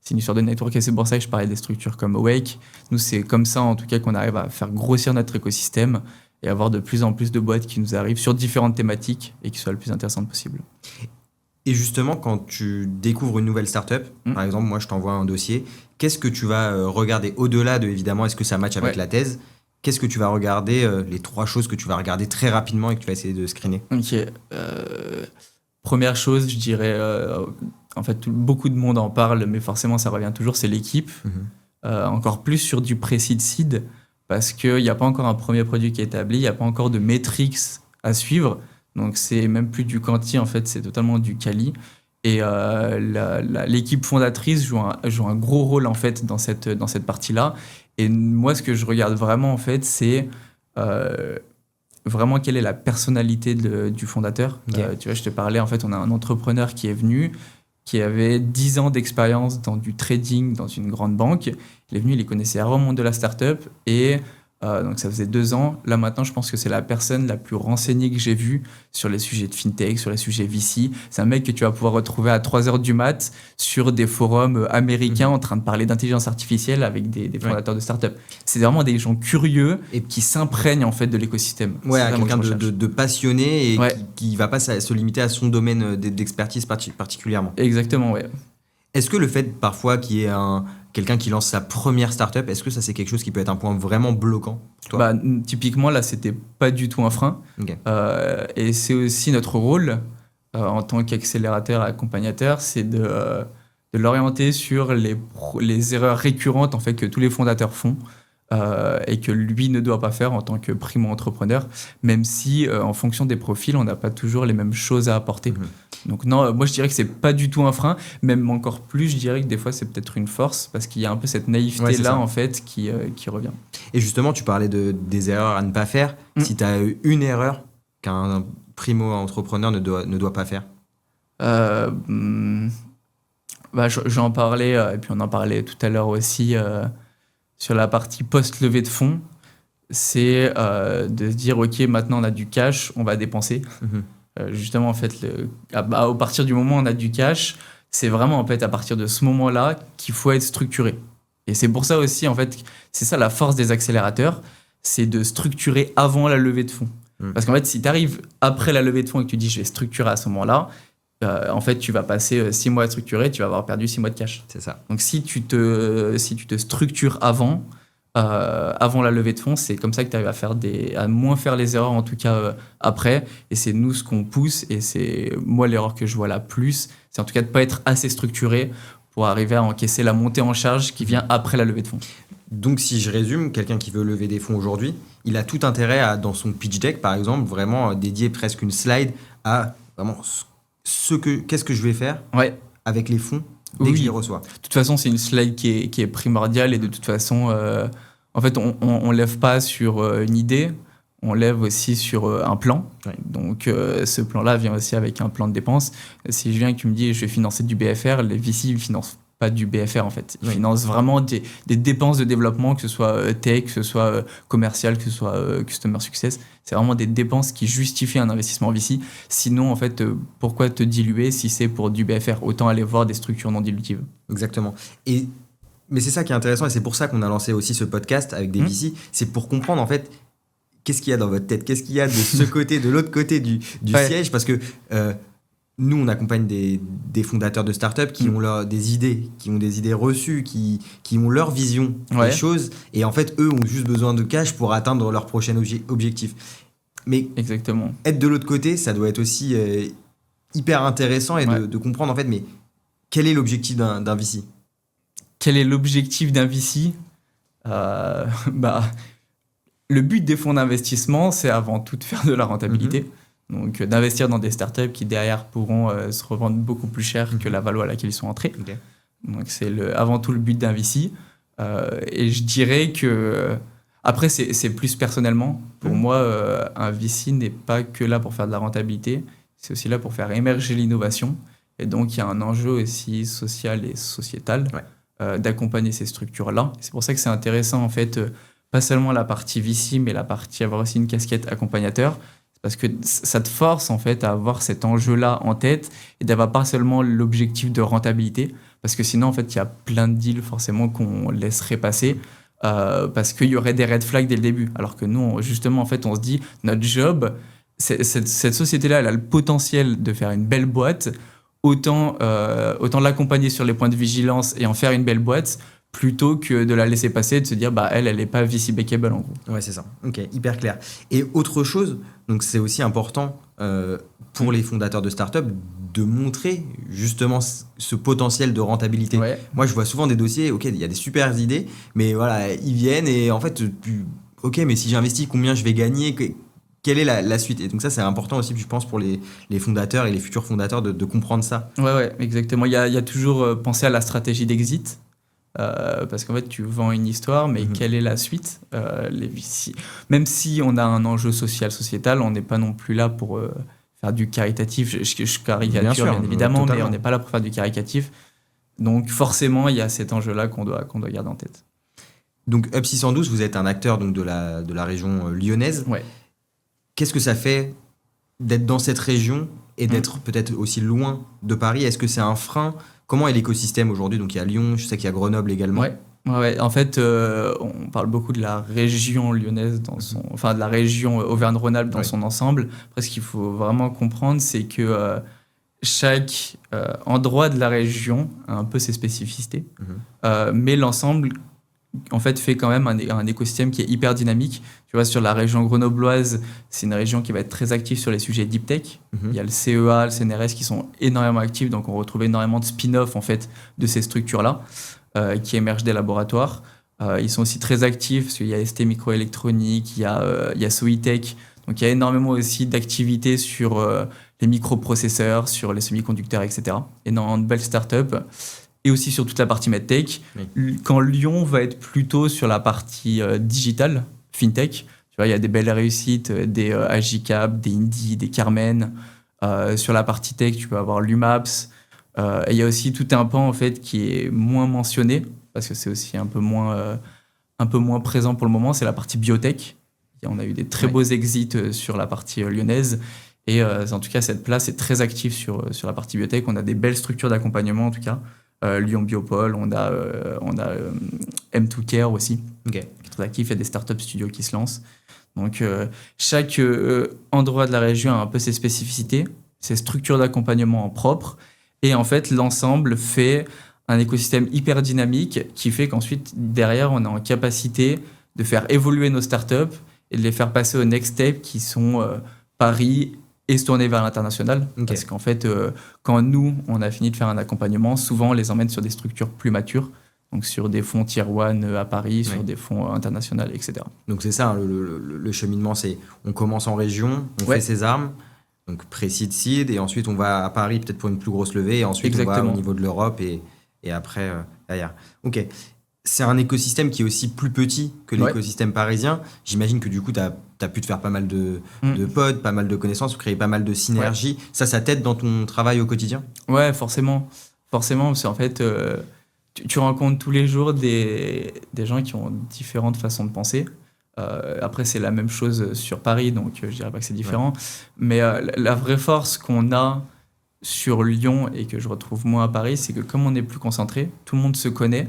une histoire de network, et c'est pour ça que je parlais des structures comme Awake. Nous, c'est comme ça, en tout cas, qu'on arrive à faire grossir notre écosystème et avoir de plus en plus de boîtes qui nous arrivent sur différentes thématiques et qui soient le plus intéressantes possible. Et justement, quand tu découvres une nouvelle startup, par exemple, moi, je t'envoie un dossier, qu'est-ce que tu vas regarder au-delà de, évidemment, est-ce que ça match avec la thèse ? Qu'est-ce que tu vas regarder, les 3 choses que tu vas regarder très rapidement et que tu vas essayer de screener ? Ok. Première chose, je dirais, en fait, beaucoup de monde en parle, mais forcément, ça revient toujours, c'est l'équipe. Encore plus sur du pré-seed seed, parce qu'il n'y a pas encore un premier produit qui est établi, il n'y a pas encore de métriques à suivre. Donc, c'est même plus du quanti, en fait, c'est totalement du quali. Et l'équipe fondatrice joue un gros rôle, en fait, dans cette partie-là. Et moi, ce que je regarde vraiment, en fait, c'est vraiment quelle est la personnalité du fondateur. Okay. Tu vois, je te parlais, en fait, on a un entrepreneur qui est venu, qui avait 10 ans d'expérience dans du trading dans une grande banque. Il est venu, il connaissait vraiment le monde de la start-up et donc ça faisait 2 ans. Là maintenant, je pense que c'est la personne la plus renseignée que j'ai vue sur les sujets de fintech, sur les sujets VC. C'est un mec que tu vas pouvoir retrouver à 3h du mat sur des forums américains en train de parler d'intelligence artificielle avec des fondateurs de start-up. C'est vraiment des gens curieux et qui s'imprègnent en fait de l'écosystème. Ouais, quelqu'un de passionné et qui va pas se limiter à son domaine d'expertise particulièrement. Exactement, ouais. Est-ce que le fait parfois qu'il y ait quelqu'un qui lance sa première startup, est-ce que ça c'est quelque chose qui peut être un point vraiment bloquant pour toi? Bah, typiquement, là, c'était pas du tout un frein. Ok. Et c'est aussi notre rôle en tant qu'accélérateur et accompagnateur, c'est de l'orienter sur les erreurs récurrentes en fait, que tous les fondateurs font et que lui ne doit pas faire en tant que primo-entrepreneur, même si en fonction des profils, on n'a pas toujours les mêmes choses à apporter. Donc non, moi je dirais que c'est pas du tout un frein, même encore plus, je dirais que des fois c'est peut-être une force, parce qu'il y a un peu cette naïveté-là en fait qui revient. Et justement, tu parlais des erreurs à ne pas faire. Si tu as une erreur qu'un primo-entrepreneur ne doit pas faire? Bah, j'en parlais, et puis on en parlait tout à l'heure aussi sur la partie post-levée de fonds, c'est de se dire, OK, maintenant on a du cash, on va dépenser. Justement, en fait, à partir du moment où on a du cash, c'est vraiment en fait à partir de ce moment-là qu'il faut être structuré. Et c'est pour ça aussi, en fait, c'est ça la force des accélérateurs, c'est de structurer avant la levée de fonds. Parce qu'en fait, si tu arrives après la levée de fonds et que tu dis je vais structurer à ce moment-là, en fait, tu vas passer 6 mois à structurer, tu vas avoir perdu 6 mois de cash. C'est ça. Donc, si tu te structures avant la levée de fonds, c'est comme ça que tu arrives à moins faire les erreurs, en tout cas après. Et c'est nous ce qu'on pousse. Et c'est moi l'erreur que je vois la plus, c'est en tout cas de ne pas être assez structuré pour arriver à encaisser la montée en charge qui vient après la levée de fonds. Donc, si je résume, quelqu'un qui veut lever des fonds aujourd'hui, il a tout intérêt à, dans son pitch deck, par exemple, vraiment dédier presque une slide à vraiment qu'est-ce que je vais faire avec les fonds dès que je les reçois. De toute façon, c'est une slide qui est primordiale et de toute façon, en fait, on lève pas sur une idée, on lève aussi sur un plan. Donc, ce plan-là vient aussi avec un plan de dépenses. Si je viens et que tu me dis je vais financer du BFR, les VC ne financent pas du BFR en fait. Ils financent vraiment des dépenses de développement, que ce soit tech, que ce soit commercial, que ce soit customer success. C'est vraiment des dépenses qui justifient un investissement VC. Sinon, en fait, pourquoi te diluer si c'est pour du BFR? Autant aller voir des structures non dilutives. Exactement. Mais c'est ça qui est intéressant et c'est pour ça qu'on a lancé aussi ce podcast avec des VC. C'est pour comprendre en fait qu'est-ce qu'il y a dans votre tête, qu'est-ce qu'il y a de ce côté, de l'autre côté du siège, parce que nous, on accompagne des fondateurs de startups qui ont des idées reçues, qui ont leur vision des choses. Et en fait, eux ont juste besoin de cash pour atteindre leur prochain objectif. Mais exactement. Être de l'autre côté, ça doit être aussi hyper intéressant et de comprendre, en fait, mais quel est l'objectif d'un VC? Quel est l'objectif d'un VC? Le but des fonds d'investissement, c'est avant tout de faire de la rentabilité. Donc, d'investir dans des startups qui, derrière, pourront se revendre beaucoup plus cher que la valeur à laquelle ils sont entrés. Donc, c'est avant tout le but d'un VC. Et je dirais que... après, c'est plus personnellement. Pour moi, un VC n'est pas que là pour faire de la rentabilité. C'est aussi là pour faire émerger l'innovation. Et donc, il y a un enjeu aussi social et sociétal d'accompagner ces structures-là. C'est pour ça que c'est intéressant, en fait, pas seulement la partie VC, mais la partie avoir aussi une casquette accompagnateur. Parce que ça te force en fait à avoir cet enjeu-là en tête et d'avoir pas seulement l'objectif de rentabilité, parce que sinon en fait il y a plein de deals forcément qu'on laisserait passer parce qu'il y aurait des red flags dès le début. Alors que nous justement en fait on se dit notre job, cette société-là elle a le potentiel de faire une belle boîte, autant l'accompagner sur les points de vigilance et en faire une belle boîte, plutôt que de la laisser passer et de se dire elle n'est pas VC backable en gros. Ouais, c'est ça. Ok, hyper clair. Et autre chose, donc c'est aussi important pour les fondateurs de start-up de montrer justement ce potentiel de rentabilité. Moi, je vois souvent des dossiers, ok, il y a des super idées, mais voilà, ils viennent et en fait, ok, mais si j'investis, combien je vais gagner? Quelle est la suite? Et donc ça, c'est important aussi, je pense, pour les fondateurs et les futurs fondateurs de comprendre ça. Ouais, exactement. Il y a toujours pensé à la stratégie d'exit. Parce qu'en fait tu vends une histoire mais quelle est la suite? Les VC, même si on a un enjeu sociétal, on n'est pas non plus là pour faire du caritatif. Je caricature bien évidemment, mais on n'est pas là pour faire du caritatif, donc forcément il y a cet enjeu là qu'on doit garder en tête. Donc Up 612, vous êtes un acteur donc, de la région lyonnaise. Qu'est-ce que ça fait d'être dans cette région et d'être peut-être aussi loin de Paris? Est-ce que c'est un frein? Comment est l'écosystème aujourd'hui? Donc il y a Lyon, je sais qu'il y a Grenoble également. Ouais. En fait, on parle beaucoup de la région lyonnaise, de la région Auvergne-Rhône-Alpes dans son ensemble. Après, ce qu'il faut vraiment comprendre, c'est que chaque endroit de la région a un peu ses spécificités, mais l'ensemble, en fait, fait quand même un écosystème qui est hyper dynamique. Tu vois, sur la région grenobloise, c'est une région qui va être très active sur les sujets deep tech. Il y a le CEA, le CNRS qui sont énormément actifs, donc on retrouve énormément de spin-off en fait de ces structures-là qui émergent des laboratoires. Ils sont aussi très actifs parce qu'il y a ST Microélectronique, il y a Soitech, donc il y a énormément aussi d'activités sur les microprocesseurs, sur les semi-conducteurs, etc. Énormément de belles startups. Et aussi sur toute la partie medtech. Oui. Quand Lyon va être plutôt sur la partie digitale, fintech, tu vois, il y a des belles réussites, des Agicap, des Indie, des Carmen. Sur la partie tech, tu peux avoir l'UMAPS. Et il y a aussi tout un pan en fait qui est moins mentionné parce que c'est aussi un peu moins présent pour le moment. C'est la partie biotech. On a eu des très beaux exits sur la partie lyonnaise. Et en tout cas, cette place est très active sur la partie biotech. On a des belles structures d'accompagnement en tout cas. Lyon Biopol, on a M2 Care aussi, qui est très actif, il y a des startups studios qui se lancent. Donc chaque endroit de la région a un peu ses spécificités, ses structures d'accompagnement en propre, et en fait l'ensemble fait un écosystème hyper dynamique qui fait qu'ensuite derrière on est en capacité de faire évoluer nos startups et de les faire passer au next step qui sont Paris et se tourner vers l'international. Parce qu'en fait, quand nous, on a fini de faire un accompagnement, souvent, on les emmène sur des structures plus matures, donc sur des fonds Tier 1 à Paris, sur des fonds internationaux, etc. Donc c'est ça, hein, le cheminement, c'est on commence en région, on fait ses armes, donc pré-seed, seed, et ensuite on va à Paris peut-être pour une plus grosse levée, et ensuite on va au niveau de l'Europe, et après, derrière. Ok. C'est un écosystème qui est aussi plus petit que l'écosystème parisien. J'imagine que du coup, tu as pu te faire pas mal de pods, pas mal de connaissances, créer pas mal de synergies. Ouais. Ça t'aide dans ton travail au quotidien ? Ouais, forcément. Forcément, parce qu'en fait, tu rencontres tous les jours des gens qui ont différentes façons de penser. Après, c'est la même chose sur Paris, donc je dirais pas que c'est différent. Ouais. Mais la vraie force qu'on a sur Lyon et que je retrouve moins à Paris, c'est que comme on est plus concentré, tout le monde se connaît.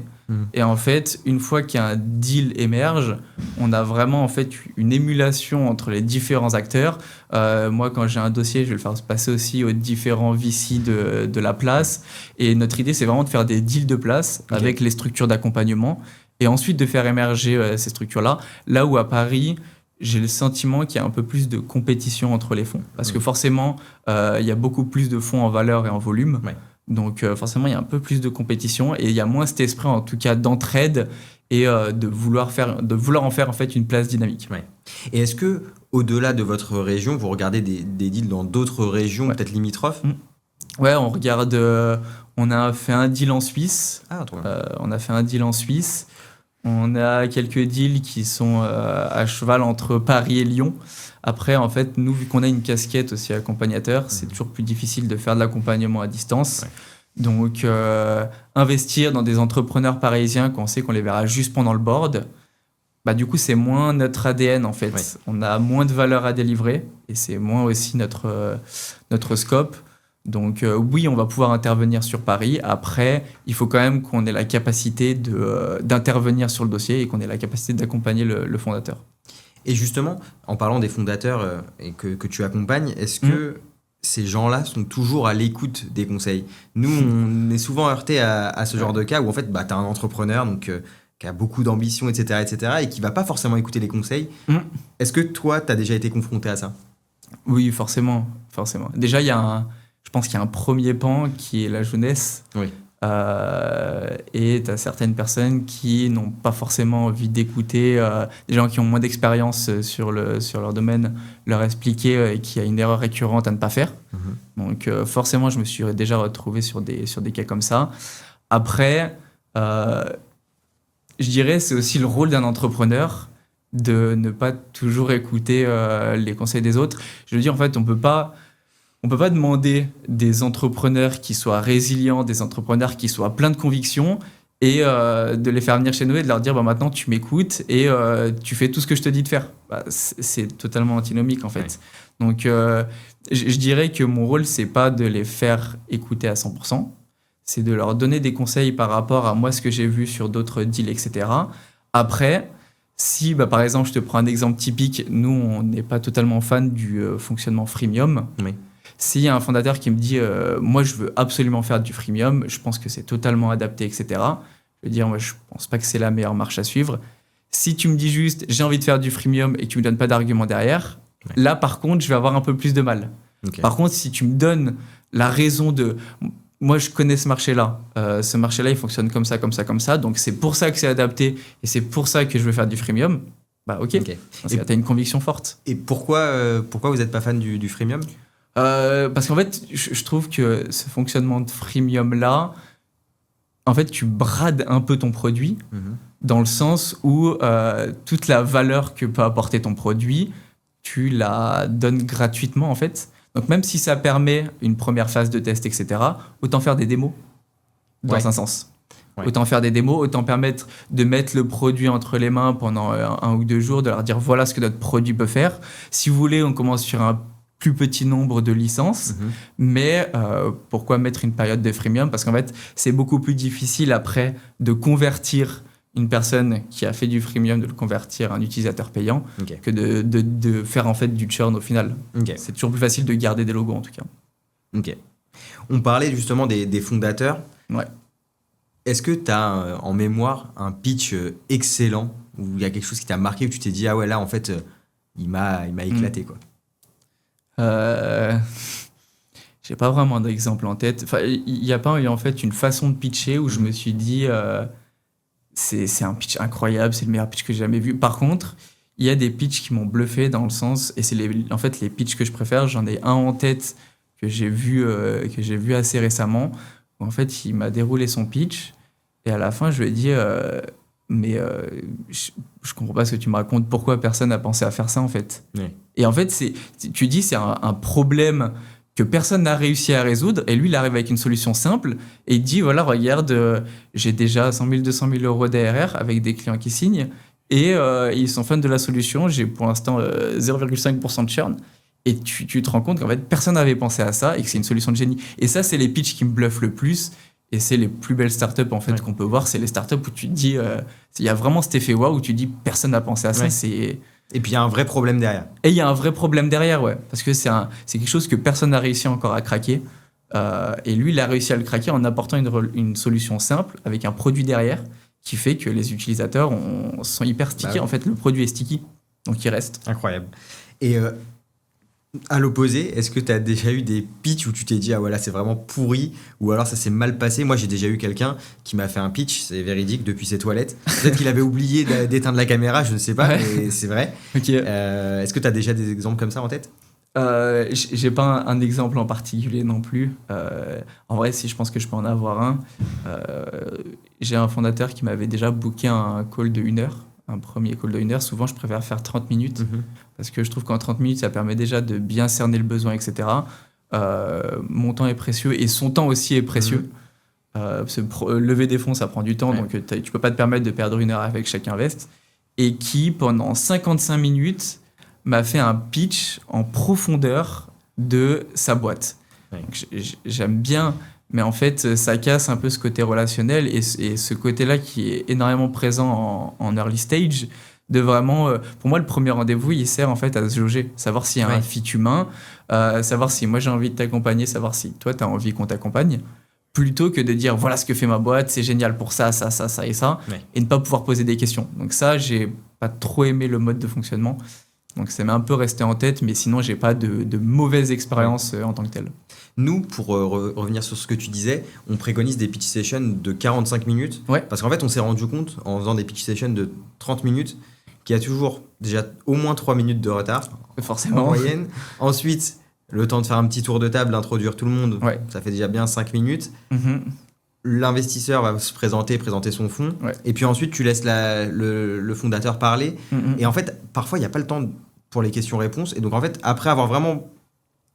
Et en fait, une fois qu'un deal émerge, on a vraiment en fait une émulation entre les différents acteurs. Moi, quand j'ai un dossier, je vais le faire passer aussi aux différents VC de la place. Et notre idée, c'est vraiment de faire des deals de place avec les structures d'accompagnement et ensuite de faire émerger ces structures-là. Là où à Paris, j'ai le sentiment qu'il y a un peu plus de compétition entre les fonds. Parce que forcément, il y a beaucoup plus de fonds en valeur et en volume. Ouais. Donc forcément, il y a un peu plus de compétition et il y a moins cet esprit, en tout cas, d'entraide et de vouloir en faire en fait une place dynamique. Ouais. Et est-ce que, au-delà de votre région, vous regardez des deals dans d'autres régions, peut-être limitrophes ? Ouais, on regarde. On a fait un deal en Suisse. On a fait un deal en Suisse. On a quelques deals qui sont à cheval entre Paris et Lyon. Après, en fait, nous, vu qu'on a une casquette aussi accompagnateur, c'est toujours plus difficile de faire de l'accompagnement à distance. Ouais. Donc, investir dans des entrepreneurs parisiens qu'on sait qu'on les verra juste pendant le board, bah, du coup, c'est moins notre ADN, en fait. Ouais. On a moins de valeur à délivrer et c'est moins aussi notre scope. Donc oui, on va pouvoir intervenir sur Paris. Après, il faut quand même qu'on ait la capacité d'intervenir sur le dossier et qu'on ait la capacité d'accompagner le fondateur. Et justement, en parlant des fondateurs et que tu accompagnes, est-ce que ces gens-là sont toujours à l'écoute des conseils ? Nous, on est souvent heurtés à ce genre de cas où en fait, tu as un entrepreneur donc, qui a beaucoup d'ambition, etc., et qui ne va pas forcément écouter les conseils. Est-ce que toi, tu as déjà été confronté à ça ? Oui, forcément. Déjà, je pense qu'il y a un premier pan qui est la jeunesse. Oui. Et tu as certaines personnes qui n'ont pas forcément envie d'écouter des gens qui ont moins d'expérience sur leur domaine leur expliquer qu'il y a une erreur récurrente à ne pas faire. Donc forcément, je me suis déjà retrouvé sur des cas comme ça. Après, je dirais c'est aussi le rôle d'un entrepreneur de ne pas toujours écouter les conseils des autres. Je veux dire, en fait, on peut pas demander des entrepreneurs qui soient résilients, des entrepreneurs qui soient pleins de convictions et de les faire venir chez nous et de leur dire maintenant tu m'écoutes et tu fais tout ce que je te dis de faire. C'est totalement antinomique en fait. Ouais. Donc je dirais que mon rôle c'est pas de les faire écouter à 100%, c'est de leur donner des conseils par rapport à moi ce que j'ai vu sur d'autres deals, etc. Après, si par exemple je te prends un exemple typique, nous on n'est pas totalement fan du fonctionnement freemium. Oui. S'il y a un fondateur qui me dit moi je veux absolument faire du freemium, je pense que c'est totalement adapté, etc. Je veux dire, moi je pense pas que c'est la meilleure marche à suivre. Si tu me dis juste j'ai envie de faire du freemium et que tu me donnes pas d'argument derrière, là par contre je vais avoir un peu plus de mal. Okay. Par contre, si tu me donnes la raison de moi je connais ce marché-là, il fonctionne comme ça, comme ça, comme ça, donc c'est pour ça que c'est adapté et c'est pour ça que je veux faire du freemium, bah ok. Parce que t'as une conviction forte. Et pourquoi vous n'êtes pas fan du freemium ? Parce qu'en fait, je trouve que ce fonctionnement de freemium-là, en fait, tu brades un peu ton produit dans le sens où toute la valeur que peut apporter ton produit, tu la donnes gratuitement, en fait. Donc, même si ça permet une première phase de test, etc., autant faire des démos dans un sens. Ouais. Autant faire des démos, autant permettre de mettre le produit entre les mains pendant 1 ou 2 jours, de leur dire voilà ce que notre produit peut faire. Si vous voulez, on commence sur un plus petit nombre de licences, mais pourquoi mettre une période de freemium ? Parce qu'en fait, c'est beaucoup plus difficile après de convertir une personne qui a fait du freemium, de le convertir en utilisateur payant, que de faire en fait du churn au final. C'est toujours plus facile de garder des logos en tout cas. On parlait justement des fondateurs. Ouais. Est-ce que tu as en mémoire un pitch excellent où il y a quelque chose qui t'a marqué, où tu t'es dit ah ouais là en fait il m'a éclaté quoi. J'ai pas vraiment d'exemple en tête. Enfin, il y a pas en fait une façon de pitcher où je me suis dit c'est un pitch incroyable, c'est le meilleur pitch que j'ai jamais vu. Par contre, il y a des pitchs qui m'ont bluffé dans le sens, et c'est en fait les pitchs que je préfère. J'en ai un en tête que j'ai vu assez récemment. Où en fait, il m'a déroulé son pitch et à la fin, je lui ai dit je comprends pas ce que tu me racontes. Pourquoi personne n'a pensé à faire ça en fait ? Oui. Et en fait, c'est un problème que personne n'a réussi à résoudre. Et lui, il arrive avec une solution simple et il dit voilà, regarde, j'ai déjà 100 000, 200 000 euros d'ARR avec des clients qui signent et ils sont fans de la solution. J'ai pour l'instant 0,5% de churn. Et tu te rends compte qu'en fait, personne n'avait pensé à ça et que c'est une solution de génie. Et ça, c'est les pitchs qui me bluffent le plus. Et c'est les plus belles startups en fait qu'on peut voir. C'est les startups où tu te dis, il y a vraiment cet effet wow où tu te dis personne n'a pensé à ça. Et puis il y a un vrai problème derrière. Et il y a un vrai problème derrière, ouais. Parce que c'est quelque chose que personne n'a réussi encore à craquer. Et lui, il a réussi à le craquer en apportant une solution simple avec un produit derrière qui fait que les utilisateurs sont hyper stickés. En fait, le produit est sticky, donc il reste. Incroyable. Et à l'opposé, est-ce que tu as déjà eu des pitchs où tu t'es dit ah voilà c'est vraiment pourri ou alors ça s'est mal passé ? Moi j'ai déjà eu quelqu'un qui m'a fait un pitch, c'est véridique, depuis ses toilettes. Peut-être qu'il avait oublié d'éteindre la caméra, je ne sais pas, mais c'est vrai. Est-ce que tu as déjà des exemples comme ça en tête ? J'ai pas un exemple en particulier non plus. En vrai, si je pense que je peux en avoir un. J'ai un fondateur qui m'avait déjà booké un call de 1 heure. Un premier call de 1 heure, souvent je préfère faire 30 minutes parce que je trouve qu'en 30 minutes ça permet déjà de bien cerner le besoin, etc. Mon temps est précieux et son temps aussi est précieux. Lever des fonds ça prend du temps, donc tu peux pas te permettre de perdre 1 heure avec chaque invest. Et qui pendant 55 minutes m'a fait un pitch en profondeur de sa boîte. Donc, j'aime bien, mais en fait, ça casse un peu ce côté relationnel et ce côté-là qui est énormément présent en early stage, de vraiment... pour moi, le premier rendez-vous, il sert en fait à se jauger, savoir s'il y a un fit humain, savoir si moi j'ai envie de t'accompagner, savoir si toi, tu as envie qu'on t'accompagne, plutôt que de dire voilà ce que fait ma boîte, c'est génial pour ça, ça, ça, ça et ça, et ne pas pouvoir poser des questions. Donc ça, j'ai pas trop aimé le mode de fonctionnement. Donc ça m'est un peu resté en tête, mais sinon, j'ai pas de mauvaise expérience en tant que telle. Nous, pour revenir sur ce que tu disais, on préconise des pitch sessions de 45 minutes. Parce qu'en fait, on s'est rendu compte, en faisant des pitch sessions de 30 minutes, qu'il y a toujours déjà au moins 3 minutes de retard. Forcément. En moyenne. Ensuite, le temps de faire un petit tour de table, d'introduire tout le monde, ça fait déjà bien 5 minutes. L'investisseur va se présenter son fonds. Et puis ensuite, tu laisses le fondateur parler. Et en fait, parfois, il n'y a pas le temps pour les questions-réponses. Et donc, en fait, après avoir vraiment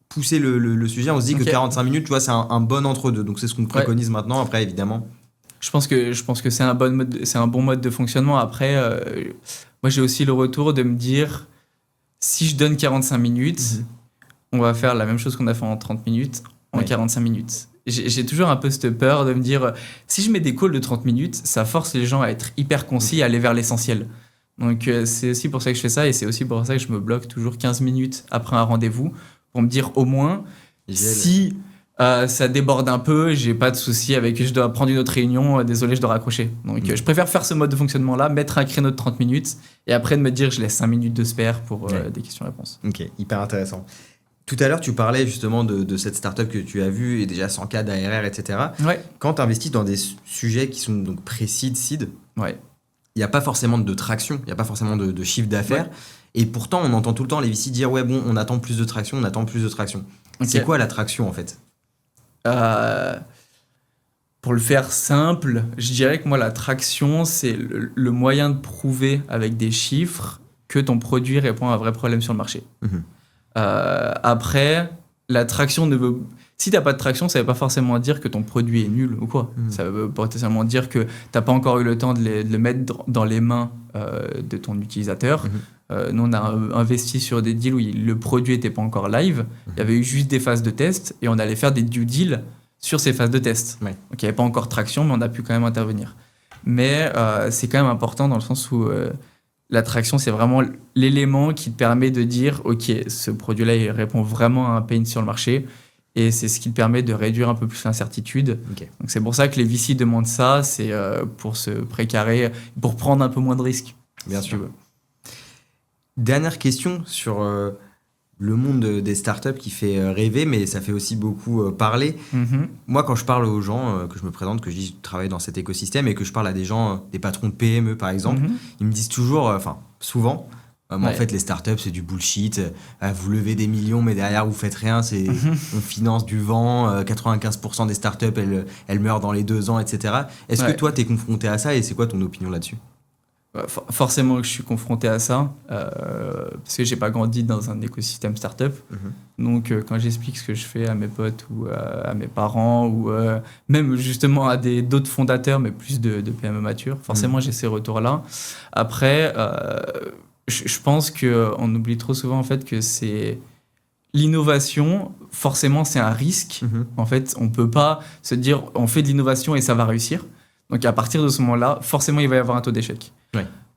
poussé le sujet, on se dit que 45 minutes, tu vois, c'est un bon entre-deux. Donc, c'est ce qu'on préconise maintenant. Après, évidemment... Je pense que c'est un bon mode de fonctionnement. Après, moi, j'ai aussi le retour de me dire, si je donne 45 minutes, on va faire la même chose qu'on a fait en 30 minutes, en 45 minutes. J'ai toujours un peu cette peur de me dire, si je mets des calls de 30 minutes, ça force les gens à être hyper concis et à aller vers l'essentiel. Donc, c'est aussi pour ça que je fais ça et c'est aussi pour ça que je me bloque toujours 15 minutes après un rendez-vous pour me dire au moins, Si ça déborde un peu, j'ai pas de souci avec je dois prendre une autre réunion, désolé, je dois raccrocher. Donc je préfère faire ce mode de fonctionnement-là, mettre un créneau de 30 minutes et après de me dire je laisse 5 minutes de spare pour des questions-réponses. Ok, hyper intéressant. Tout à l'heure, tu parlais justement de cette startup que tu as vue et déjà 100K d'ARR, etc. Ouais. Quand tu investis dans des sujets qui sont donc pré-seed, seed, il n'y a pas forcément de traction, il n'y a pas forcément de chiffre d'affaires. Ouais. Et pourtant, on entend tout le temps les VC dire ouais, bon, on attend plus de traction, on attend plus de traction. Okay. C'est quoi la traction en fait ? Pour le faire simple, je dirais que moi, la traction, c'est le moyen de prouver avec des chiffres que ton produit répond à un vrai problème sur le marché. Après, la traction ne veut... Si tu n'as pas de traction, ça ne veut pas forcément dire que ton produit est nul ou quoi. Ça veut potentiellement dire que tu n'as pas encore eu le temps de le mettre dans les mains de ton utilisateur. Nous, on a investi sur des deals où le produit n'était pas encore live. Il y avait eu juste des phases de test et on allait faire des due deals sur ces phases de test. Donc, il n'y avait pas encore de traction, mais on a pu quand même intervenir. Mais c'est quand même important dans le sens où la traction, c'est vraiment l'élément qui te permet de dire « Ok, ce produit-là, il répond vraiment à un pain sur le marché ». Et c'est ce qui te permet de réduire un peu plus l'incertitude. Okay. Donc c'est pour ça que les VC demandent ça, c'est pour se précarer, pour prendre un peu moins de risques. Bien sûr. Dernière question sur le monde des startups qui fait rêver, mais ça fait aussi beaucoup parler. Moi, quand je parle aux gens, que je me présente, que je dis que je travaille dans cet écosystème et que je parle à des gens, des patrons de PME par exemple, ils me disent toujours, souvent... en fait, les startups, c'est du bullshit. Vous levez des millions, mais derrière, vous faites rien. On finance du vent. 95% des startups, elles meurent dans les 2 ans, etc. Est-ce que toi, tu es confronté à ça et c'est quoi ton opinion là-dessus ? Forcément que je suis confronté à ça, parce que j'ai pas grandi dans un écosystème startup. Donc, quand j'explique ce que je fais à mes potes ou à mes parents ou même justement à d'autres fondateurs, mais plus de PME matures, forcément, j'ai ces retours-là. Après... je pense qu'on oublie trop souvent en fait que c'est l'innovation, forcément c'est un risque. En fait, on peut pas se dire on fait de l'innovation et ça va réussir. Donc à partir de ce moment-là, forcément il va y avoir un taux d'échec.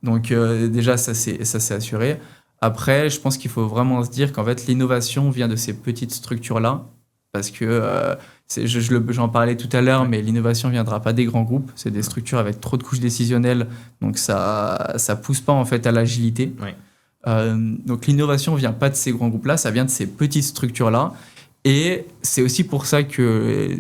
Donc déjà ça c'est assuré. Après, je pense qu'il faut vraiment se dire qu'en fait l'innovation vient de ces petites structures-là. Parce que j'en parlais tout à l'heure, mais l'innovation ne viendra pas des grands groupes. C'est des structures avec trop de couches décisionnelles, donc ça ne pousse pas en fait à l'agilité. Donc l'innovation ne vient pas de ces grands groupes-là, ça vient de ces petites structures-là. Et c'est aussi pour ça que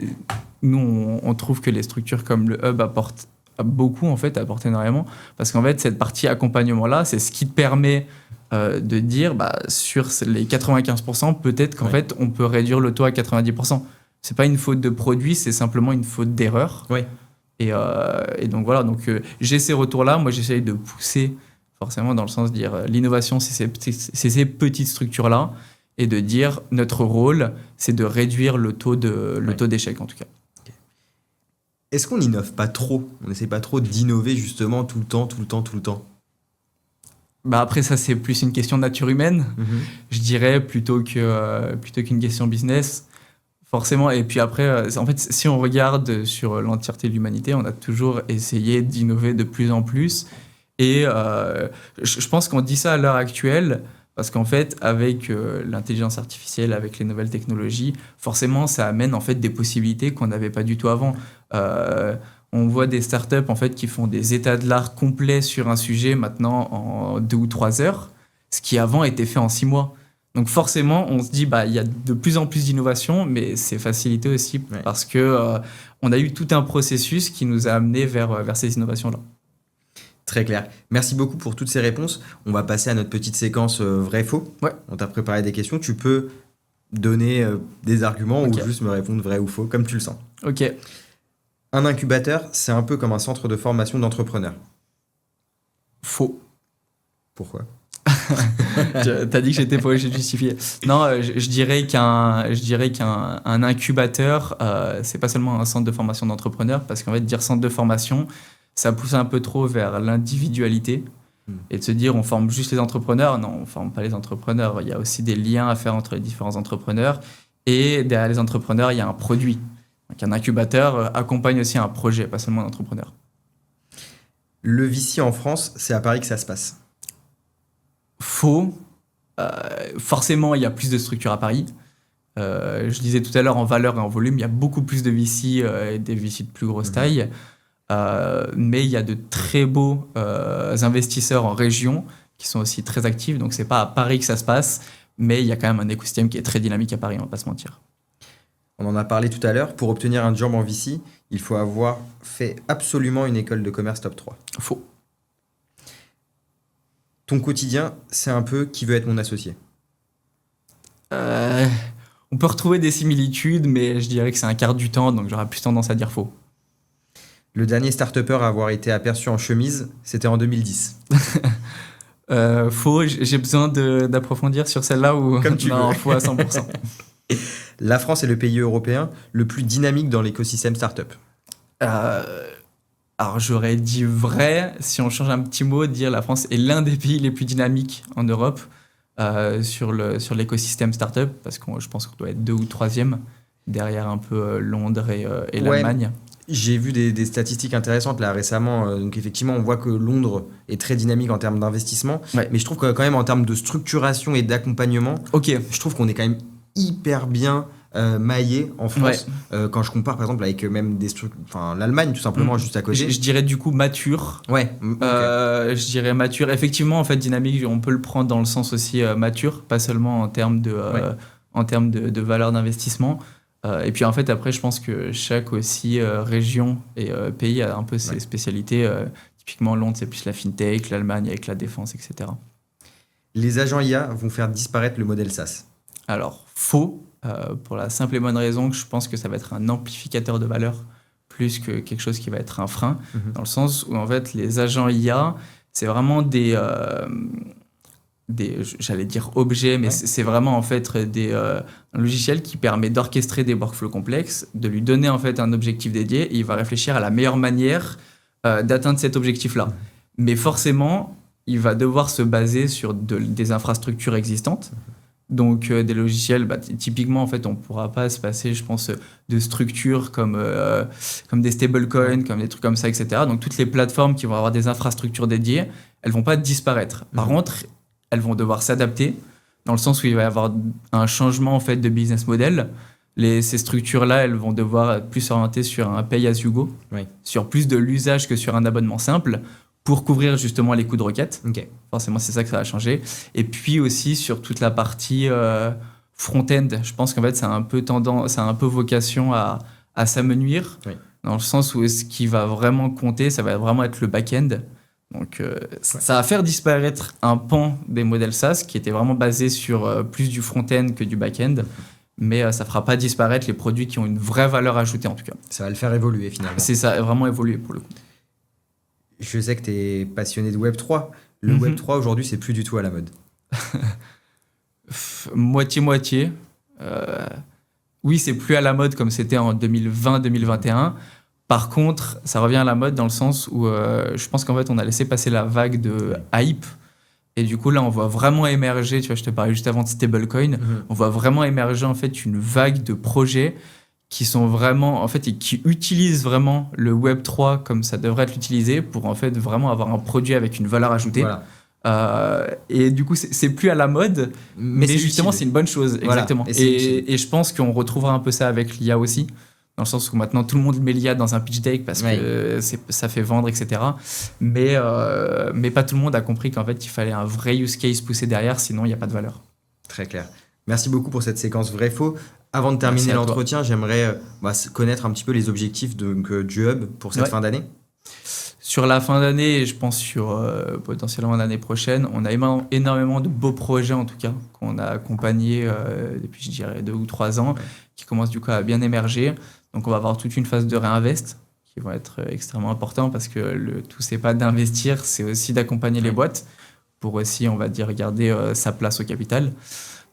nous, on trouve que les structures comme le Hub apportent beaucoup, en fait, apportent énormément. Parce qu'en fait, cette partie accompagnement-là, c'est ce qui te permet... de dire sur les 95%, peut-être qu'en fait, on peut réduire le taux à 90%. C'est pas une faute de produit, c'est simplement une faute d'erreur. Et donc voilà, donc, j'ai ces retours-là. Moi, j'essaye de pousser forcément dans le sens de dire l'innovation, c'est ces petites structures-là et de dire notre rôle, c'est de réduire le taux d'échec en tout cas. Est-ce qu'on n'innove pas trop ? On n'essaie pas trop d'innover justement tout le temps ? Après, ça, c'est plus une question de nature humaine, je dirais, plutôt qu'une question business, forcément. Et puis après, en fait, si on regarde sur l'entièreté de l'humanité, on a toujours essayé d'innover de plus en plus. Et je pense qu'on dit ça à l'heure actuelle, parce qu'en fait, avec l'intelligence artificielle, avec les nouvelles technologies, forcément, ça amène en fait des possibilités qu'on n'avait pas du tout avant. On voit des startups en fait, qui font des états de l'art complets sur un sujet maintenant en 2 ou 3 heures, ce qui avant était fait en 6 mois. Donc forcément, on se dit il y a de plus en plus d'innovation, mais c'est facilité aussi parce que on a eu tout un processus qui nous a amené vers ces innovations-là. Très clair. Merci beaucoup pour toutes ces réponses. On va passer à notre petite séquence vrai-faux. On t'a préparé des questions. Tu peux donner des arguments ou juste me répondre vrai ou faux, comme tu le sens. Ok. Un incubateur, c'est un peu comme un centre de formation d'entrepreneurs. Faux. Pourquoi ? T'as dit que j'étais pas obligé de justifier. Non, je dirais qu'un incubateur, c'est pas seulement un centre de formation d'entrepreneurs, parce qu'en fait, dire centre de formation, ça pousse un peu trop vers l'individualité et de se dire on forme juste les entrepreneurs. Non, on forme pas les entrepreneurs. Il y a aussi des liens à faire entre les différents entrepreneurs et derrière les entrepreneurs, il y a un produit. Donc un incubateur accompagne aussi un projet, pas seulement un entrepreneur. Le VC en France, c'est à Paris que ça se passe. Faux. Forcément, il y a plus de structures à Paris. Je disais tout à l'heure, en valeur et en volume, il y a beaucoup plus de VC et des VC de plus grosse taille. Mais il y a de très beaux investisseurs en région qui sont aussi très actifs. Donc, c'est pas à Paris que ça se passe, mais il y a quand même un écosystème qui est très dynamique à Paris, on va pas se mentir. On en a parlé tout à l'heure. Pour obtenir un job en VC, il faut avoir fait absolument une école de commerce top 3. Faux. Ton quotidien, c'est un peu qui veut être mon associé. On peut retrouver des similitudes, mais je dirais que c'est un quart du temps, donc j'aurais plus tendance à dire faux. Le dernier start-upper à avoir été aperçu en chemise, c'était en 2010. Faux, j'ai besoin d'approfondir sur celle-là ou Comme tu non, veux. faux à 100%. La France est le pays européen le plus dynamique dans l'écosystème startup. Alors j'aurais dit vrai, si on change un petit mot, dire la France est l'un des pays les plus dynamiques en Europe sur l'écosystème startup, parce que je pense qu'on doit être 2 ou 3e, derrière un peu Londres et l'Allemagne. J'ai vu des statistiques intéressantes là récemment. Donc effectivement, on voit que Londres est très dynamique en termes d'investissement. Ouais. Mais je trouve que quand même en termes de structuration et d'accompagnement, Ok. je trouve qu'on est quand même hyper bien maillé en France. Quand je compare par exemple avec même l'Allemagne tout simplement juste à côté. Je dirais du coup mature. Ouais. Okay. Je dirais mature. Effectivement, en fait, dynamique, on peut le prendre dans le sens aussi mature, pas seulement en termes de valeur d'investissement. Et puis en fait, après, je pense que chaque aussi région et pays a un peu ses spécialités. Typiquement, Londres, c'est plus la fintech, l'Allemagne avec la défense, etc. Les agents IA vont faire disparaître le modèle SaaS. Alors, faux, pour la simple et bonne raison que je pense que ça va être un amplificateur de valeur plus que quelque chose qui va être un frein, dans le sens où en fait, les agents IA, c'est vraiment j'allais dire objets, mais c'est vraiment en fait un logiciel qui permet d'orchestrer des workflows complexes, de lui donner en fait un objectif dédié, et il va réfléchir à la meilleure manière d'atteindre cet objectif-là. Mais forcément, il va devoir se baser sur des infrastructures existantes. Donc des logiciels, typiquement en fait, on pourra pas se passer, je pense, de structures comme des stablecoins, comme des trucs comme ça, etc. Donc toutes les plateformes qui vont avoir des infrastructures dédiées, elles vont pas disparaître. Par contre, elles vont devoir s'adapter dans le sens où il va y avoir un changement en fait de business model. Ces structures-là, elles vont devoir être plus orientées sur un pay as you go, sur plus de l'usage que sur un abonnement simple, pour couvrir justement les coûts de requête. Forcément, c'est ça que ça va changer. Et puis aussi sur toute la partie front-end, je pense qu'en fait, ça a un peu vocation à s'amenuire, dans le sens où ce qui va vraiment compter, ça va vraiment être le back-end. Donc, ça va faire disparaître un pan des modèles SaaS qui était vraiment basé sur plus du front-end que du back-end. Mais ça ne fera pas disparaître les produits qui ont une vraie valeur ajoutée, en tout cas. Ça va le faire évoluer, finalement. C'est ça, vraiment évoluer, pour le coup. Je sais que tu es passionné de Web3. Le Web3, aujourd'hui, c'est plus du tout à la mode. Moitié-moitié. Oui, c'est plus à la mode comme c'était en 2020-2021. Par contre, ça revient à la mode dans le sens où je pense qu'en fait, on a laissé passer la vague de hype. Et du coup, là, on voit vraiment émerger, tu vois, je te parlais juste avant de stablecoin, on voit vraiment émerger en fait une vague de projets qui sont vraiment, en fait, et qui utilisent vraiment le Web3 comme ça devrait être utilisé pour en fait vraiment avoir un produit avec une valeur ajoutée. Voilà. Et du coup, c'est plus à la mode, mais justement, utile. C'est une bonne chose. Voilà. Exactement. Et je pense qu'on retrouvera un peu ça avec l'IA aussi. Dans le sens où maintenant tout le monde met l'IA dans un pitch deck parce que ça fait vendre, etc. Mais pas tout le monde a compris qu'en fait il fallait un vrai use case poussé derrière, sinon il n'y a pas de valeur. Très clair. Merci beaucoup pour cette séquence vrai-faux. Avant de terminer l'entretien, j'aimerais connaître un petit peu les objectifs du Hub pour cette fin d'année. Sur la fin d'année, et je pense sur potentiellement l'année prochaine, on a énormément de beaux projets en tout cas qu'on a accompagnés depuis je dirais 2 ou 3 ans qui commencent du coup à bien émerger. Donc, on va avoir toute une phase de réinvest qui va être extrêmement important parce que le tout, c'est pas d'investir, c'est aussi d'accompagner les boîtes pour aussi, on va dire, garder sa place au capital.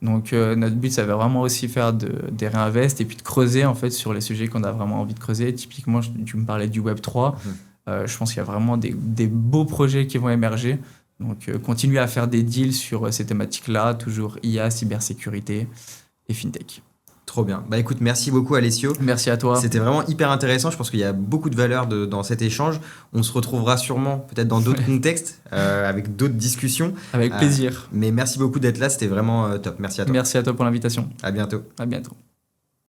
Donc, notre but, ça va vraiment aussi faire des réinvests et puis de creuser en fait sur les sujets qu'on a vraiment envie de creuser. Typiquement, tu me parlais du Web3. Je pense qu'il y a vraiment des beaux projets qui vont émerger. Donc, continuer à faire des deals sur ces thématiques-là, toujours IA, cybersécurité et fintech. Trop bien. Bah écoute, merci beaucoup Alessio. Merci à toi. C'était vraiment hyper intéressant. Je pense qu'il y a beaucoup de valeur dans cet échange. On se retrouvera sûrement peut-être dans d'autres contextes, avec d'autres discussions. Avec plaisir. Mais merci beaucoup d'être là. C'était vraiment top. Merci à toi. Merci à toi pour l'invitation. À bientôt. À bientôt.